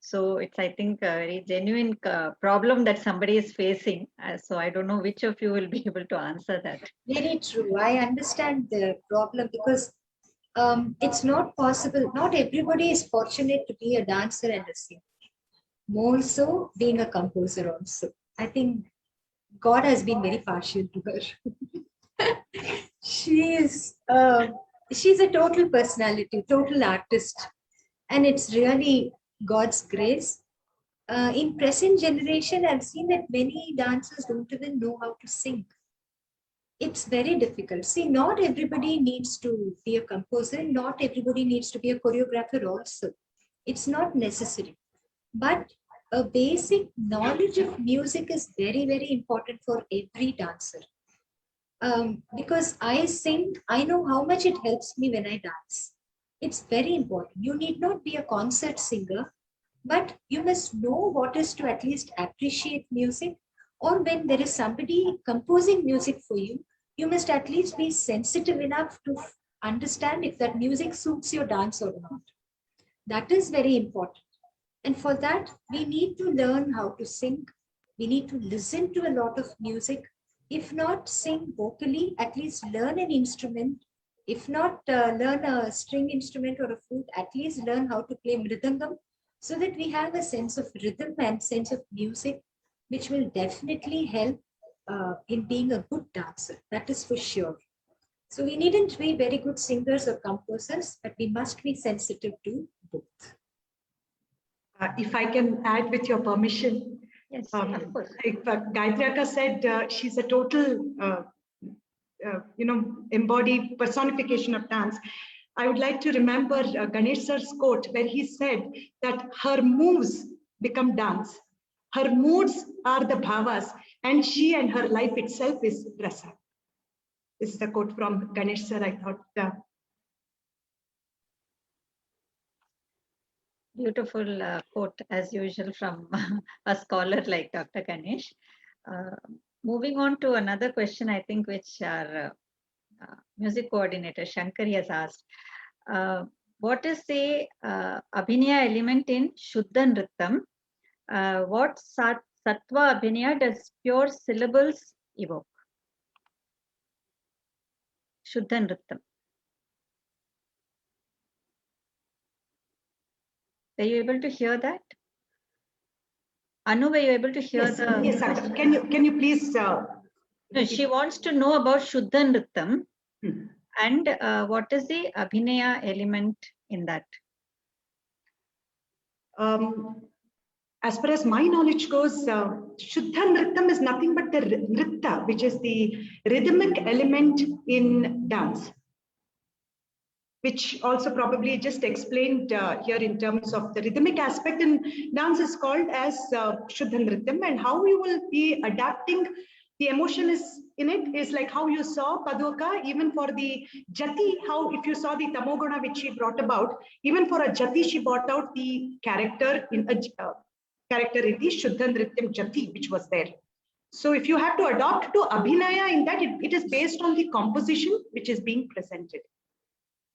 So it's, I think, a very genuine problem that somebody is facing. So I don't know which of you will be able to answer that. Very true. I understand the problem because it's not possible. Not everybody is fortunate to be a dancer and a singer. More so being a composer also. I think God has been very partial to her. She's a total personality, total artist. And it's really God's grace. In present generation, I've seen that many dancers don't even know how to sing. It's very difficult. See, not everybody needs to be a composer. Not everybody needs to be a choreographer also. It's not necessary. But a basic knowledge of music is very, very important for every dancer. Because I sing, I know how much it helps me when I dance. It's very important. You need not be a concert singer, but you must know what is to at least appreciate music. Or when there is somebody composing music for you, you must at least be sensitive enough to understand if that music suits your dance or not. That is very important. And for that, we need to learn how to sing. We need to listen to a lot of music. If not sing vocally, at least learn an instrument. If not learn a string instrument or a flute, at least learn how to play mridangam, so that we have a sense of rhythm and sense of music, which will definitely help in being a good dancer. That is for sure. So we needn't be very good singers or composers, but we must be sensitive to both. If I can add with your permission. Yes, of course. Like Gayatri said, she's a total, embodied personification of dance. I would like to remember Ganesh sir's quote where he said that her moves become dance. Her moods are the bhavas, and she and her life itself is rasa. This is a quote from Ganesh sir, I thought. Beautiful quote, as usual, from a scholar like Dr. Ganesh. Moving on to another question, I think, which our music coordinator Shankari has asked. What is the Abhinaya element in Shuddha Nrittam? What Sattva Abhinaya does pure syllables evoke? Shuddha Nrittam. Are you able to hear that? Anu, were you able to hear the? Yes, can you please? No, she wants to know about Shuddha Nrittam and what is the Abhinaya element in that? As far as my knowledge goes, Shuddha Nrittam is nothing but the Nritta, which is the rhythmic element in dance, which also probably just explained here in terms of the rhythmic aspect in dance is called as Shuddha Nrittam, and how you will be adapting the emotion is in it is like how you saw Padoka, even for the Jati, how if you saw the Tamoguna which she brought about, even for a Jati she brought out the character in the Shuddha Nrittam Jati which was there. So if you have to adopt to Abhinaya in that, it is based on the composition which is being presented.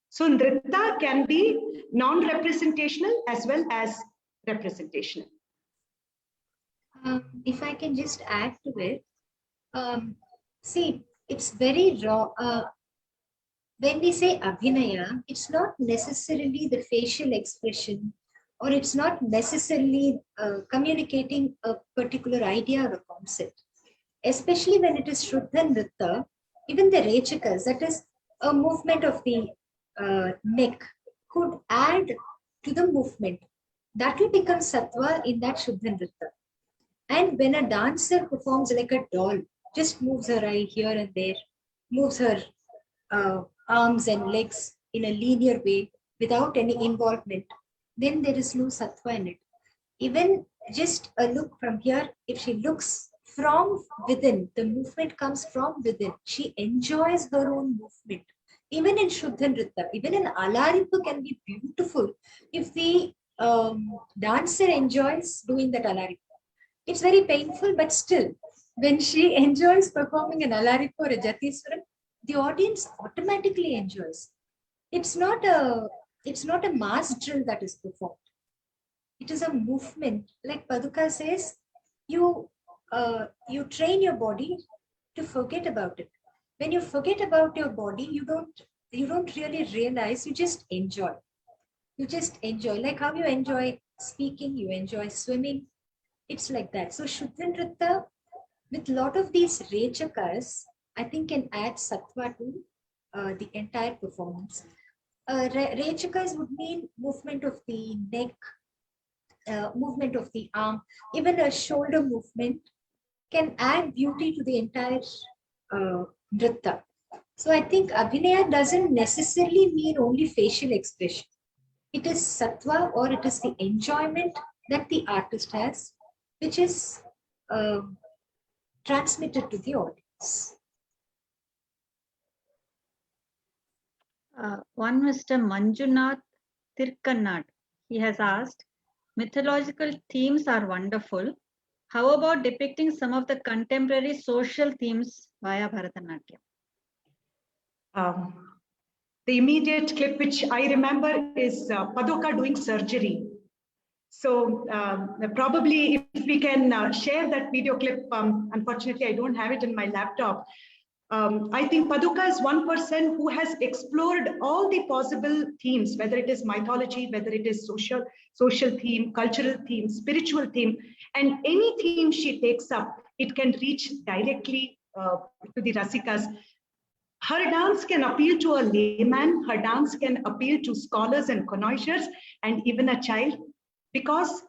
So Nritta can be non-representational as well as representational. If I can just add to it, see, it's very raw. When we say Abhinaya, it's not necessarily the facial expression, or it's not necessarily communicating a particular idea or a concept. moves it. Especially when it is Shuddha Nritta, even the Rechakas, that is a movement of the neck, could add to the movement. That will become Sattva in that Shuddha Nritta. And when a dancer performs like a doll, just moves her eye here and there, moves her arms and legs in a linear way without any involvement, then there is no Sattva in it. Even just a look from here, if she looks from within, the movement comes from within. She enjoys her own movement. Even in Shuddha Nritta, even in Alaripu can be beautiful if the dancer enjoys doing that Alaripu. It's very painful, but still, when she enjoys performing an Alaripu or a Jatiswaram, the audience automatically enjoys. It's not a mass drill that is performed. It is a movement. Like Paduka says, you train your body to forget about it. When you forget about your body, you don't really realize, you just enjoy. You just enjoy, like how you enjoy speaking, you enjoy swimming. It's like that. So Shuddha Nritta, with a lot of these Rechakas, I think can add Sattva to the entire performance. Rechakas would mean movement of the neck, movement of the arm, even a shoulder movement can add beauty to the entire Nritta. So I think Abhinaya doesn't necessarily mean only facial expression. It is Sattva, or it is the enjoyment that the artist has, which is transmitted to the audience. One Mr. Manjunath Tirkannad, he has asked, mythological themes are wonderful. How about depicting some of the contemporary social themes via Bharatanatyam? The immediate clip which I remember is Paduka doing surgery. So probably if we can share that video clip, unfortunately I don't have it in my laptop. I think Paduka is one person who has explored all the possible themes, whether it is mythology, whether it is social theme, cultural theme, spiritual theme, and any theme she takes up, it can reach directly to the Rasikas. Her dance can appeal to a layman, her dance can appeal to scholars and connoisseurs, and even a child, because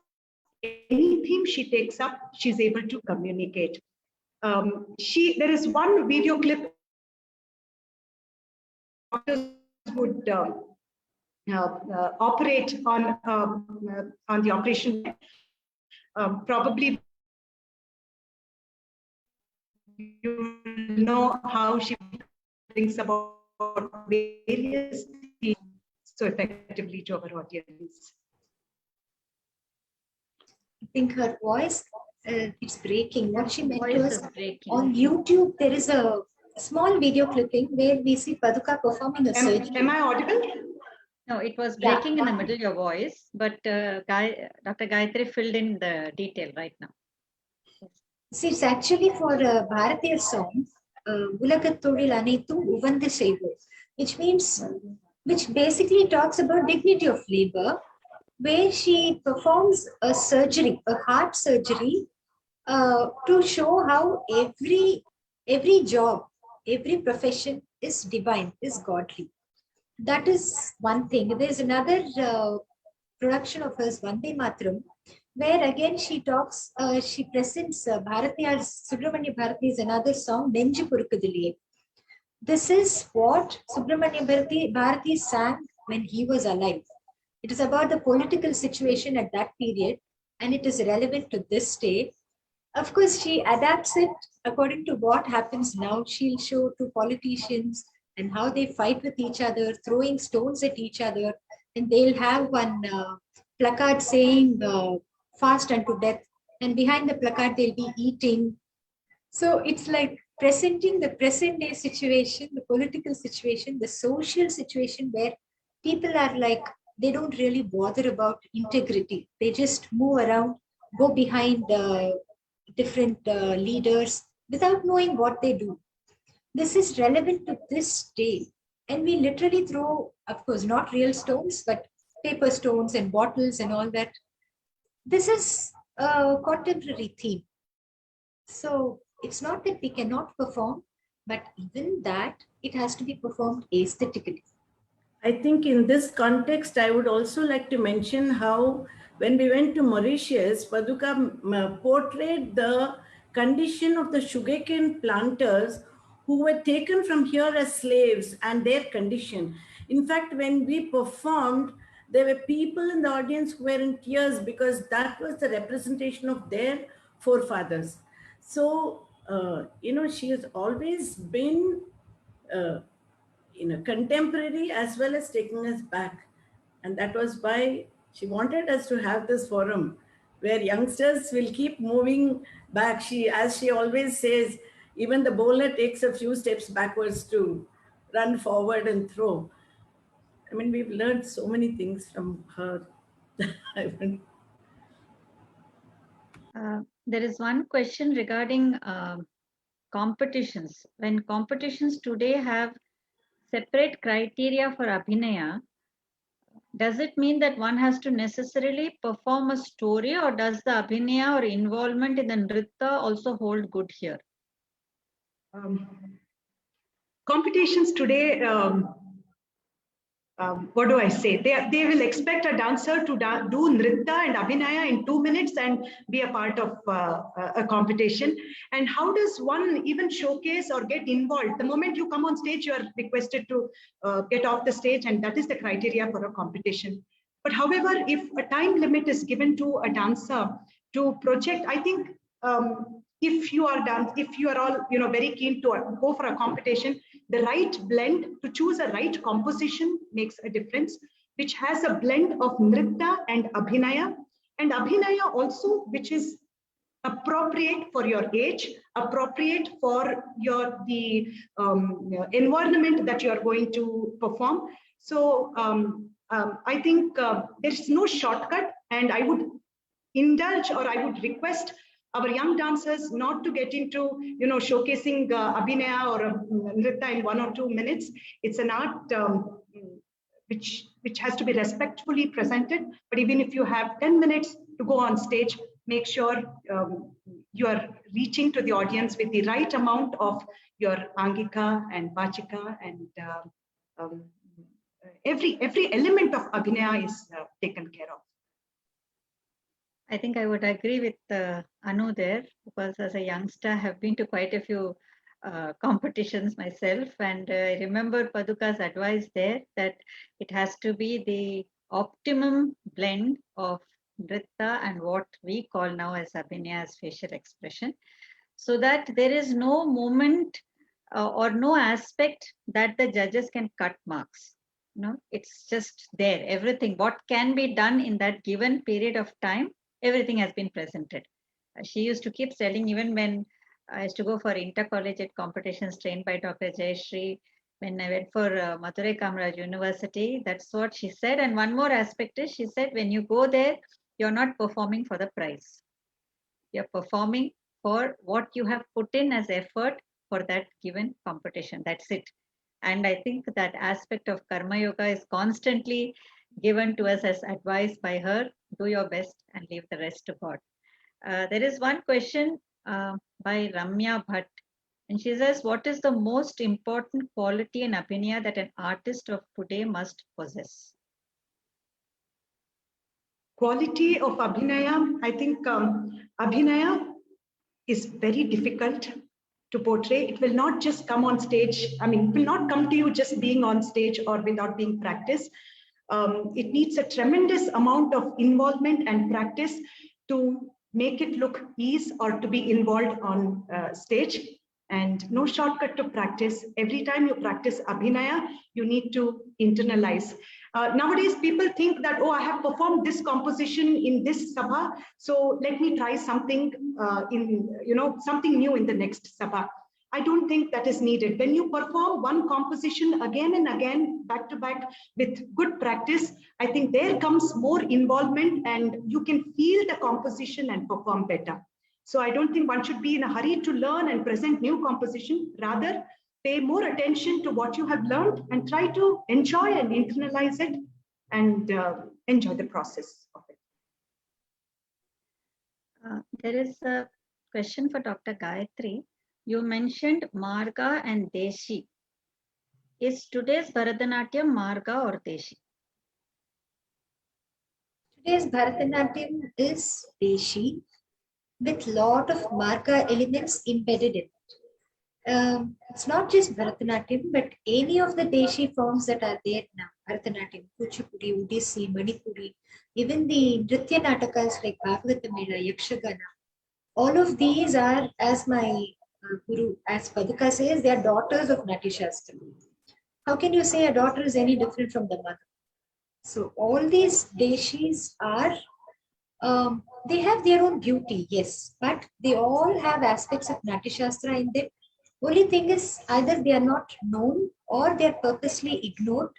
any theme she takes up, she's able to communicate. There is one video clip would operate on the operation. Probably you know how she thinks about various themes so effectively to our audience. I think her voice, it's breaking. What she meant was, on YouTube, there is a small video clipping where we see Paduka performing a surgery. Am I audible? No, it was breaking in the middle of your voice, but Dr. Gayatri filled in the detail right now. See, it's actually for a Bharatiya song, Ulagathozhil Anaithum Uvandu Seivoor, which basically talks about dignity of labor, where she performs a surgery, a heart surgery, to show how every job, every profession is divine, is godly. That is one thing. There's another production of hers, Vande Mataram, where again she talks, she presents Subramanya Bharati's another song, Nenju Purukudiliye. This is what Subramanya Bharati sang when he was alive. It is about the political situation at that period, and it is relevant to this day. Of course, she adapts it according to what happens now. She'll show to politicians and how they fight with each other, throwing stones at each other, and they'll have one placard saying fast unto death, and behind the placard they'll be eating. So it's like presenting the present day situation, the political situation, the social situation, where people are like, they don't really bother about integrity. They just move around, go behind different leaders without knowing what they do. This is relevant to this day. And we literally throw, of course, not real stones, but paper stones and bottles and all that. This is a contemporary theme. So it's not that we cannot perform, but even that, it has to be performed aesthetically. I think in this context, I would also like to mention how when we went to Mauritius, Paduka portrayed the condition of the sugarcane planters who were taken from here as slaves and their condition. In fact, when we performed, there were people in the audience who were in tears because that was the representation of their forefathers. So, she has always been contemporary as well as taking us back. And that was why she wanted us to have this forum where youngsters will keep moving back. As she always says, even the bowler takes a few steps backwards to run forward and throw. I mean, we've learned so many things from her. There is one question regarding competitions. When competitions today have separate criteria for Abhinaya, does it mean that one has to necessarily perform a story, or does the Abhinaya or involvement in the Nritta also hold good here? Competitions today, what do I say? They will expect a dancer to do Nritta and Abhinaya in 2 minutes and be a part of a competition. And how does one even showcase or get involved? The moment you come on stage, you are requested to get off the stage, and that is the criteria for a competition. But however, if a time limit is given to a dancer to project, I think if you are all very keen to go for a competition, the right blend, to choose a right composition makes a difference, which has a blend of Nritta and Abhinaya. And Abhinaya also, which is appropriate for your age, appropriate for the environment that you are going to perform. So I think there's no shortcut, and I would indulge, or I would request our young dancers not to get into showcasing Abhinaya or Nritta in 1 or 2 minutes. It's an art which has to be respectfully presented. But even if you have 10 minutes to go on stage, make sure you are reaching to the audience with the right amount of your Angika and Vachika, and every element of Abhinaya is taken care of. I think I would agree with Anu there, because as a youngster, I have been to quite a few competitions myself, and I remember Paduka's advice there that it has to be the optimum blend of Nritta and what we call now as Abhinaya as facial expression, so that there is no moment or no aspect that the judges can cut marks. It's just there. Everything, what can be done in that given period of time, everything has been presented. She used to keep telling, even when I used to go for intercollegiate competitions trained by Dr. Jayashree, when I went for Madurai Kamaraj University, that's what she said. And one more aspect is, she said, when you go there, you're not performing for the prize. You're performing for what you have put in as effort for that given competition. That's it. And I think that aspect of Karma Yoga is constantly given to us as advice by her. Do your best and leave the rest to God. There is one question by Ramya Bhatt, and she says, what is the most important quality and Abhinaya that an artist of today must possess? Quality of Abhinaya, I think Abhinaya is very difficult to portray. It will not just come on stage. I mean, it will not come to you just being on stage or without being practiced. It needs a tremendous amount of involvement and practice to make it look easy or to be involved on stage. And no shortcut to practice. Every time you practice Abhinaya, you need to internalize. Nowadays, people think that, oh, I have performed this composition in this sabha, so let me try something something new in the next sabha. I don't think that is needed. When you perform one composition again and again, back to back, with good practice, I think there comes more involvement and you can feel the composition and perform better. So I don't think one should be in a hurry to learn and present new composition. Rather, pay more attention to what you have learned and try to enjoy and internalize it and enjoy the process of it. There is question for Dr. Gayatri. You mentioned Marga and Deshi. Is today's Bharatanatyam Marga or Deshi? Today's Bharatanatyam is Deshi with lot of Marga elements embedded in it. It's not just Bharatanatyam, but any of the Deshi forms that are there now, Bharatanatyam, Kuchipudi, Odissi, Manipuri, even the Nritya Natakas like Bhagavatamela, Yakshagana, all of these are, as my Guru, as Paduka says, they are daughters of Natya Shastra. How can you say a daughter is any different from the mother? So all these Deshis are, they have their own beauty, yes, but they all have aspects of Natya Shastra in them. Only thing is either they are not known or they are purposely ignored.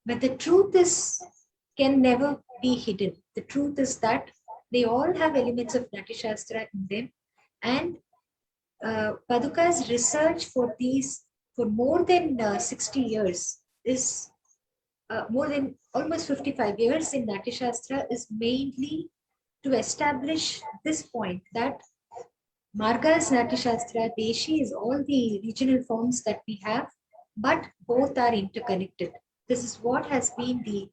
But the truth is, can never be hidden. The truth is that they all have elements of Natya Shastra in them. And Paduka's research for these for more than 60 years is more than almost 55 years in Natya Shastra is mainly to establish this point that Marga is Natya Shastra, Deshi is all the regional forms that we have, but both are interconnected. This is what has been the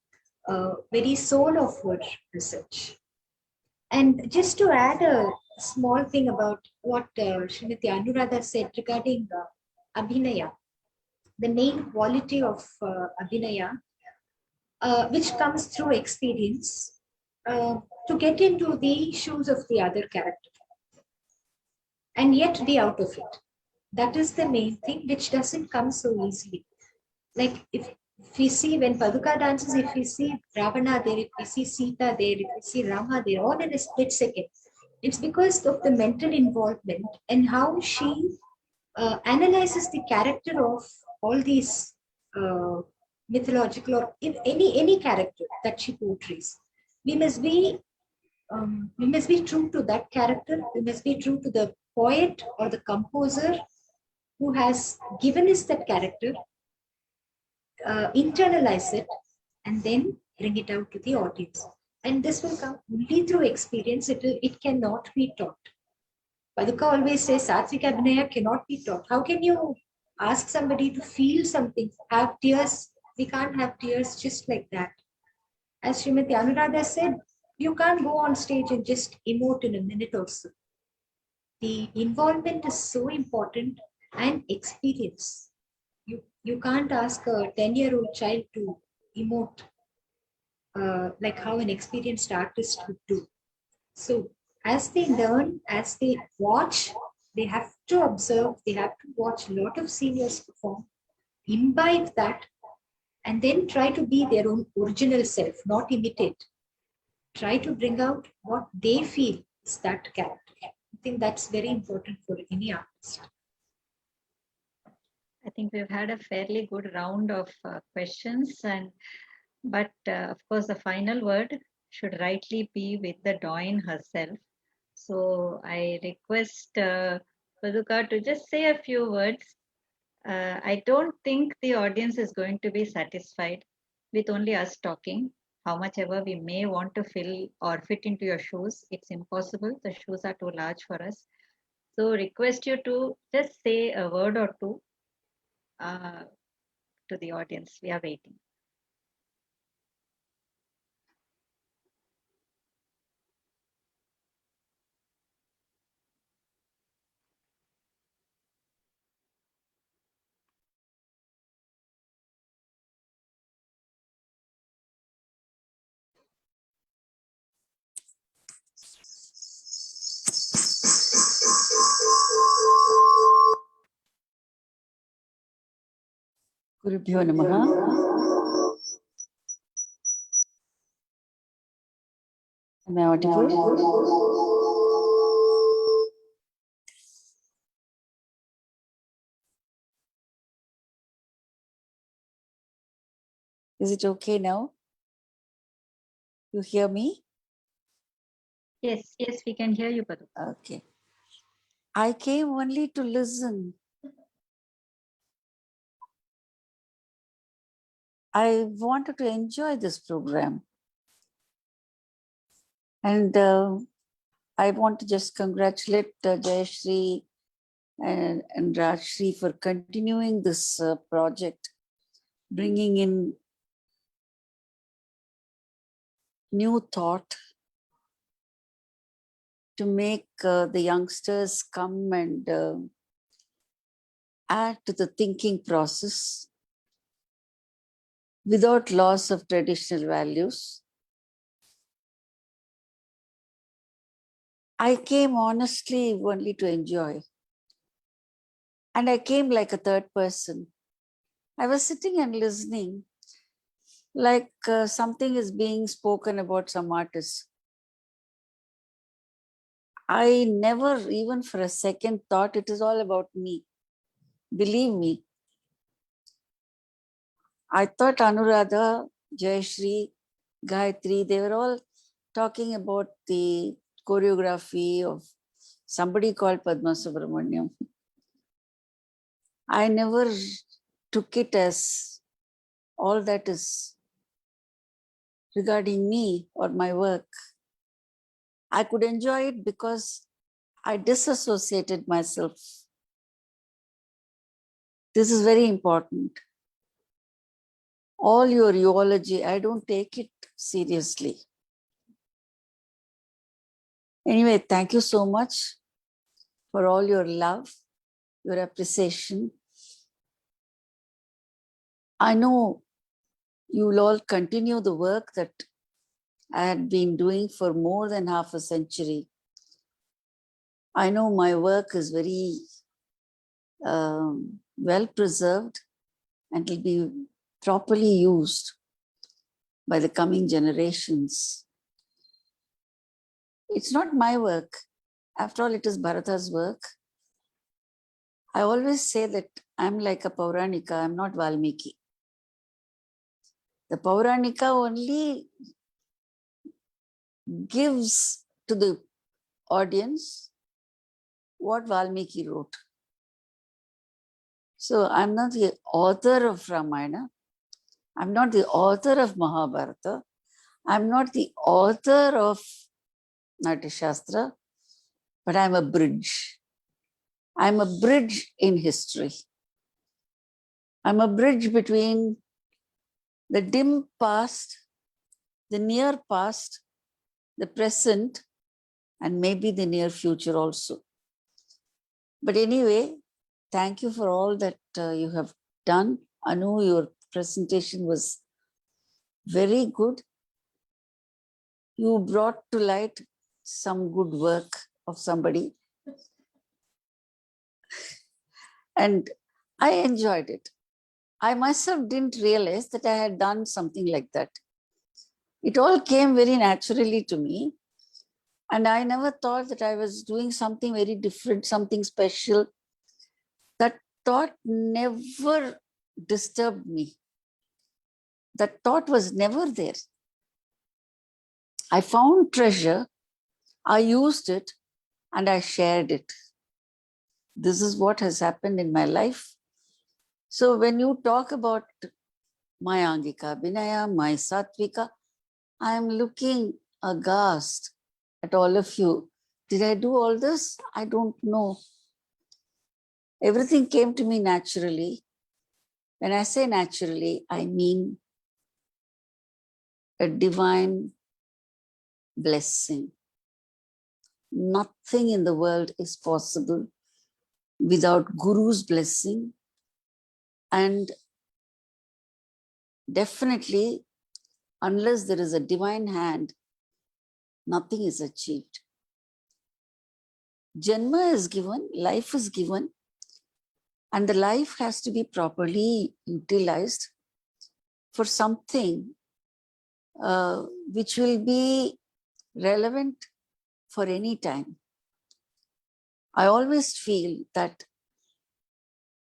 very soul of our research. And just to add a small thing about what Srimati Anuradha said regarding Abhinaya, the main quality of Abhinaya, which comes through experience, to get into the shoes of the other character and yet be out of it. That is the main thing which doesn't come so easily. Like if we see when Paduka dances, if we see Ravana there, if we see Sita there, if we see Rama there, all in a split second, it's because of the mental involvement and how she analyzes the character of all these mythological or in any character that she portrays. We must be true to that character. We must be true to the poet or the composer who has given us that character, internalize it, and then bring it out to the audience. And this will come only through experience. It cannot be taught. Paduka always says Satvika Abhinaya cannot be taught. How can you ask somebody to feel something, have tears? We can't have tears just like that. As Srimati Anuradha said, you can't go on stage and just emote in a minute or so. The involvement is so important, and experience. You can't ask a 10-year-old child to emote like how an experienced artist would do. So as they learn, as they watch, they have to observe, they have to watch a lot of seniors perform, imbibe that, and then try to be their own original self, not imitate. Try to bring out what they feel is that character. I think that's very important for any artist. I think we've had a fairly good round of questions, but of course the final word should rightly be with the Doyen herself. So I request Paduka to just say a few words. I don't think the audience is going to be satisfied with only us talking. How much ever we may want to fill or fit into your shoes, it's impossible. The shoes are too large for us. So request you to just say a word or two to the audience. We are waiting. Gurubhyo Namaha. Am I audible? Is it okay now? You hear me? Yes, we can hear you, Paduka. Okay. I came only to listen. I wanted to enjoy this program. And I want to just congratulate Jayashree and Rajshri for continuing this project, bringing in new thought to make the youngsters come and add to the thinking process without loss of traditional values. I came honestly only to enjoy. And I came like a third person. I was sitting and listening like something is being spoken about some artist. I never even for a second thought it is all about me. Believe me. I thought Anuradha, Jayashree, Gayatri, they were all talking about the choreography of somebody called Padma Subramaniam. I never took it as all that is regarding me or my work. I could enjoy it because I disassociated myself. This is very important. All your eulogy, I don't take it seriously. Anyway, thank you so much for all your love, your appreciation. I know you will all continue the work that I had been doing for more than half a century. I know my work is very well preserved and will be properly used by the coming generations. It's not my work. After all, it is Bharata's work. I always say that I'm like a Pauranika, I'm not Valmiki. The Pauranika only gives to the audience what Valmiki wrote. So I'm not the author of Ramayana. I'm not the author of Mahabharata. I'm not the author of Natyashastra, but I'm a bridge. I'm a bridge in history. I'm a bridge between the dim past, the near past, the present, and maybe the near future also. But anyway, thank you for all that you have done. Anu, your presentation was very good. You brought to light some good work of somebody. And I enjoyed it. I myself didn't realize that I had done something like that. It all came very naturally to me. And I never thought that I was doing something very different, something special. That thought never disturbed me. That thought was never there. I found treasure, I used it, and I shared it. This is what has happened in my life. So when you talk about my Angika Abhinaya, my Satvika, I am looking aghast at all of you. Did I do all this? I don't know. Everything came to me naturally. When I say naturally, I mean a divine blessing. Nothing in the world is possible without Guru's blessing. And definitely, unless there is a divine hand, nothing is achieved. Janma is given, life is given, and the life has to be properly utilized for something which will be relevant for any time. I always feel that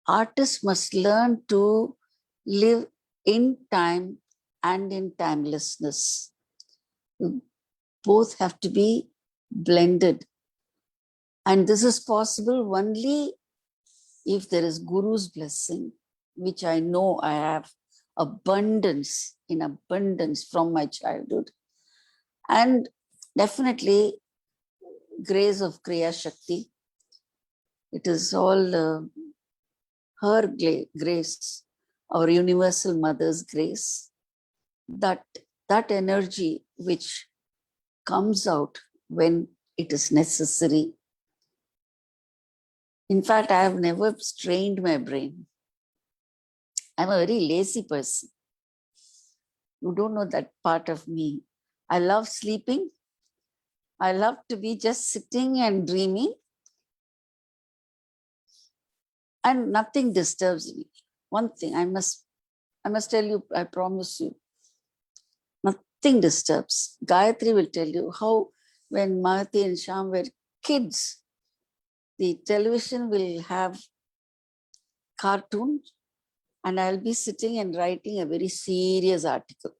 artists must learn to live in time and in timelessness. Both have to be blended. And this is possible only if there is Guru's blessing, which I know I have abundance in abundance from my childhood. And definitely grace of Kriya Shakti. It is all her grace, our universal mother's grace, that energy which comes out when it is necessary. In fact, I have never strained my brain. I'm a very lazy person. You don't know that part of me. I love sleeping. I love to be just sitting and dreaming. And nothing disturbs me. One thing I must tell you, I promise you, nothing disturbs. Gayatri will tell you how when Mahati and Shyam were kids, the television will have cartoons and I'll be sitting and writing a very serious article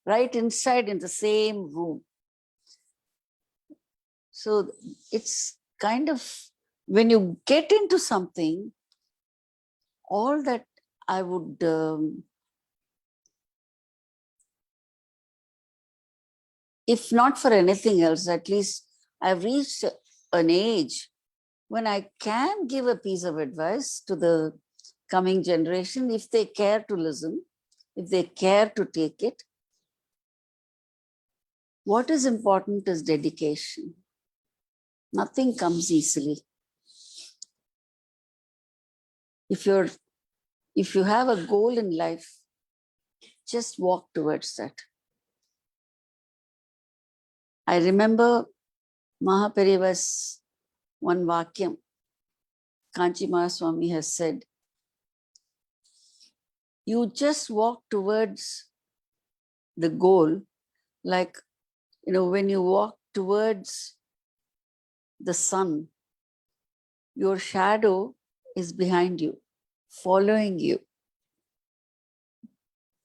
right inside in the same room. So it's kind of, when you get into something, all that I would if not for anything else, at least I've reached an age when I can give a piece of advice to the coming generation if they care to listen, if they care to take it. What is important is dedication. Nothing comes easily. If you have a goal in life, just walk towards that. I remember Mahapariva's one vakyam. Kanchi Mahaswami has said, you just walk towards the goal like, when you walk towards the sun, your shadow is behind you, following you.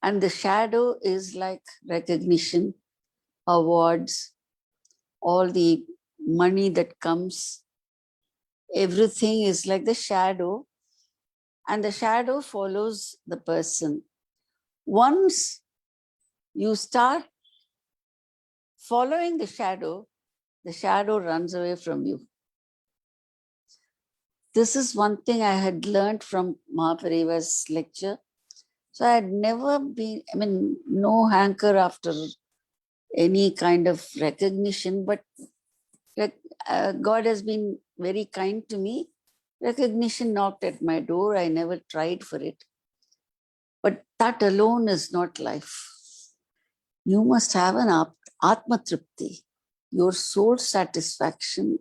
And the shadow is like recognition, awards, all the money that comes. Everything is like the shadow, and the shadow follows the person. Once you start following the shadow runs away from you. This is one thing I had learned from Mahapariva's lecture. So I had never been, no hanker after any kind of recognition, but God has been very kind to me. Recognition knocked at my door. I never tried for it. But that alone is not life. You must have an Atma Tripti, your soul satisfaction,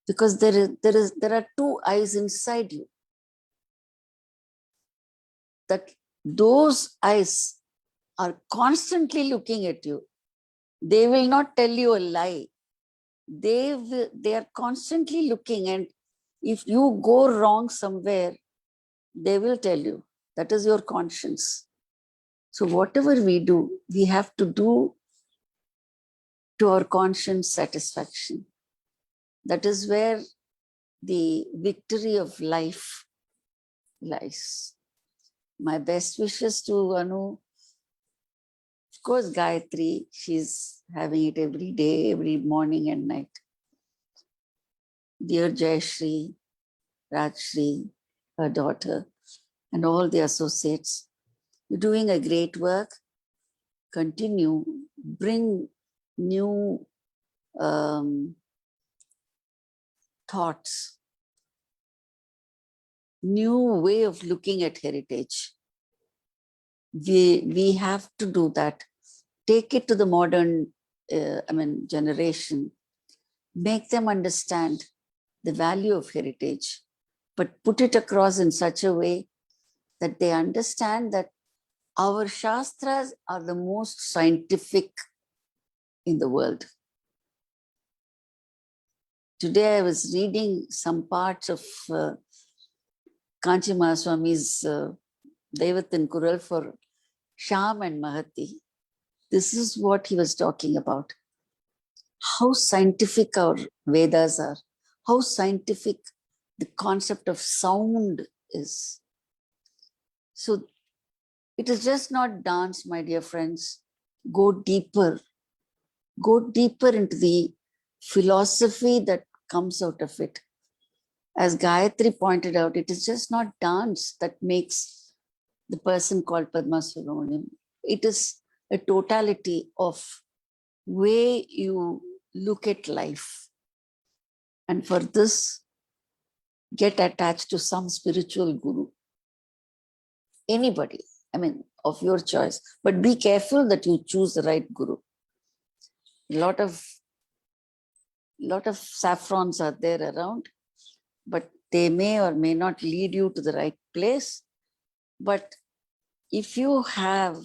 because there are two eyes inside you. That those eyes are constantly looking at you. They will not tell you a lie. They are constantly looking, and if you go wrong somewhere, they will tell you. That is your conscience. So whatever we do, we have to do to our conscience satisfaction. That is where the victory of life lies. My best wishes to Anu. Of course, Gayatri, she's having it every day, every morning and night. Dear Jayashri, Rajshri, her daughter, and all the associates, you're doing a great work. Continue, bring new thoughts, new way of looking at heritage. We have to do that. Take it to the modern generation. Make them understand the value of heritage, but put it across in such a way that they understand that our Shastras are the most scientific in the world. Today I was reading some parts of Kanchi Mahaswami's Devathan Kural for Shyam and Mahati. This is what he was talking about. How scientific our Vedas are. How scientific the concept of sound is. So it is just not dance, my dear friends. Go deeper. Go deeper into the philosophy that comes out of it. As Gayatri pointed out, it is just not dance that makes the person called Padma Subramaniam. It is a totality of way you look at life. And for this, get attached to some spiritual guru. Anybody, I mean, of your choice. But be careful that you choose the right guru. A lot of saffrons are there around, but they may or may not lead you to the right place. But if you have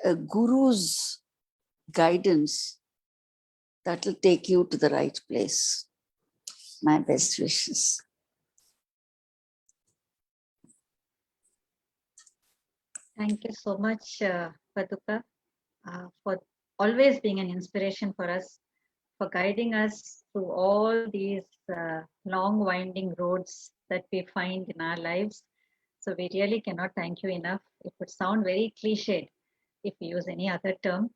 a guru's guidance, that will take you to the right place. My best wishes. Thank you so much, Paduka, for always being an inspiration for us, for guiding us through all these long winding roads that we find in our lives. So we really cannot thank you enough. It would sound very cliched if we use any other term.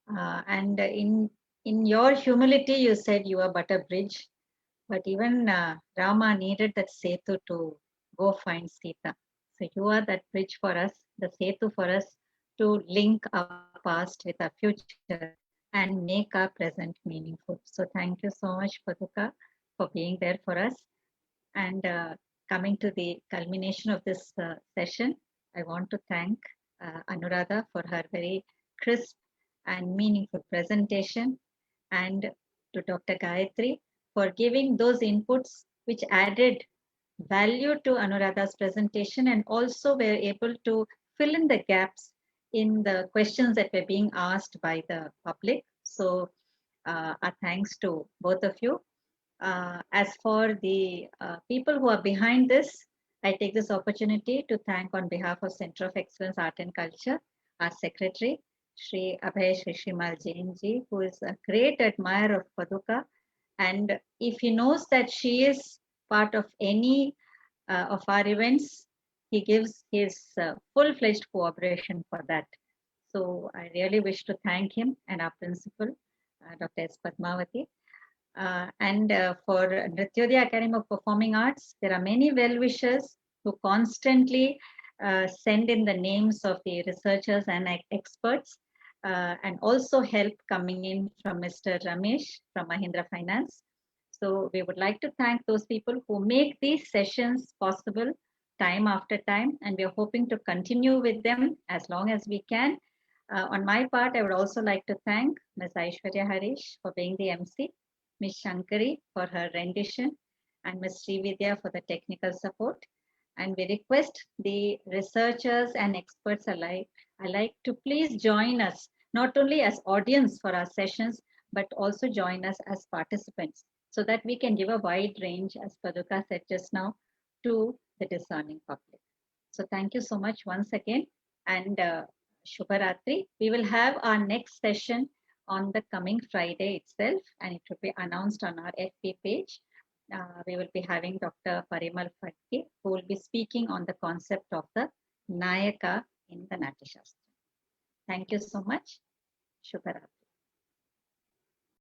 And in your humility, you said you are but a bridge, but even Rama needed that setu to go find Sita. So you are that bridge for us, the setu for us to link our past with our future and make our present meaningful. So thank you so much, Paduka, for being there for us. And coming to the culmination of this session, I want to thank Anuradha for her very crisp and meaningful presentation, and to Dr. Gayatri for giving those inputs which added value to Anuradha's presentation and also were able to fill in the gaps in the questions that were being asked by the public. So our thanks to both of you. As for the people who are behind this, I take this opportunity to thank on behalf of Center of Excellence Art and Culture, our secretary, Shri Abhay Shishimal Jain ji, who is a great admirer of Paduka. And if he knows that she is part of any of our events, he gives his full-fledged cooperation for that. So I really wish to thank him and our principal, Dr. S. Padmavati. And for Nrityodaya Academy of Performing Arts, there are many well-wishers who constantly send in the names of the researchers and experts, and also help coming in from Mr. Ramesh from Mahindra Finance. So we would like to thank those people who make these sessions possible time after time, and we are hoping to continue with them as long as we can. On my part, I would also like to thank Ms. Aishwarya Harish for being the MC, Ms. Shankari for her rendition, and Ms. Srividya for the technical support. And we request the researchers and experts alike to please join us, not only as audience for our sessions, but also join us as participants, so that we can give a wide range, as Paduka said just now, to the discerning public. So thank you so much once again, and Shubharatri. We will have our next session on the coming Friday itself, and it will be announced on our FB page. We will be having Dr. Parimal Phadke, who will be speaking on the concept of the Nayaka in the Natya Shastra. Thank you so much. Shubharatri.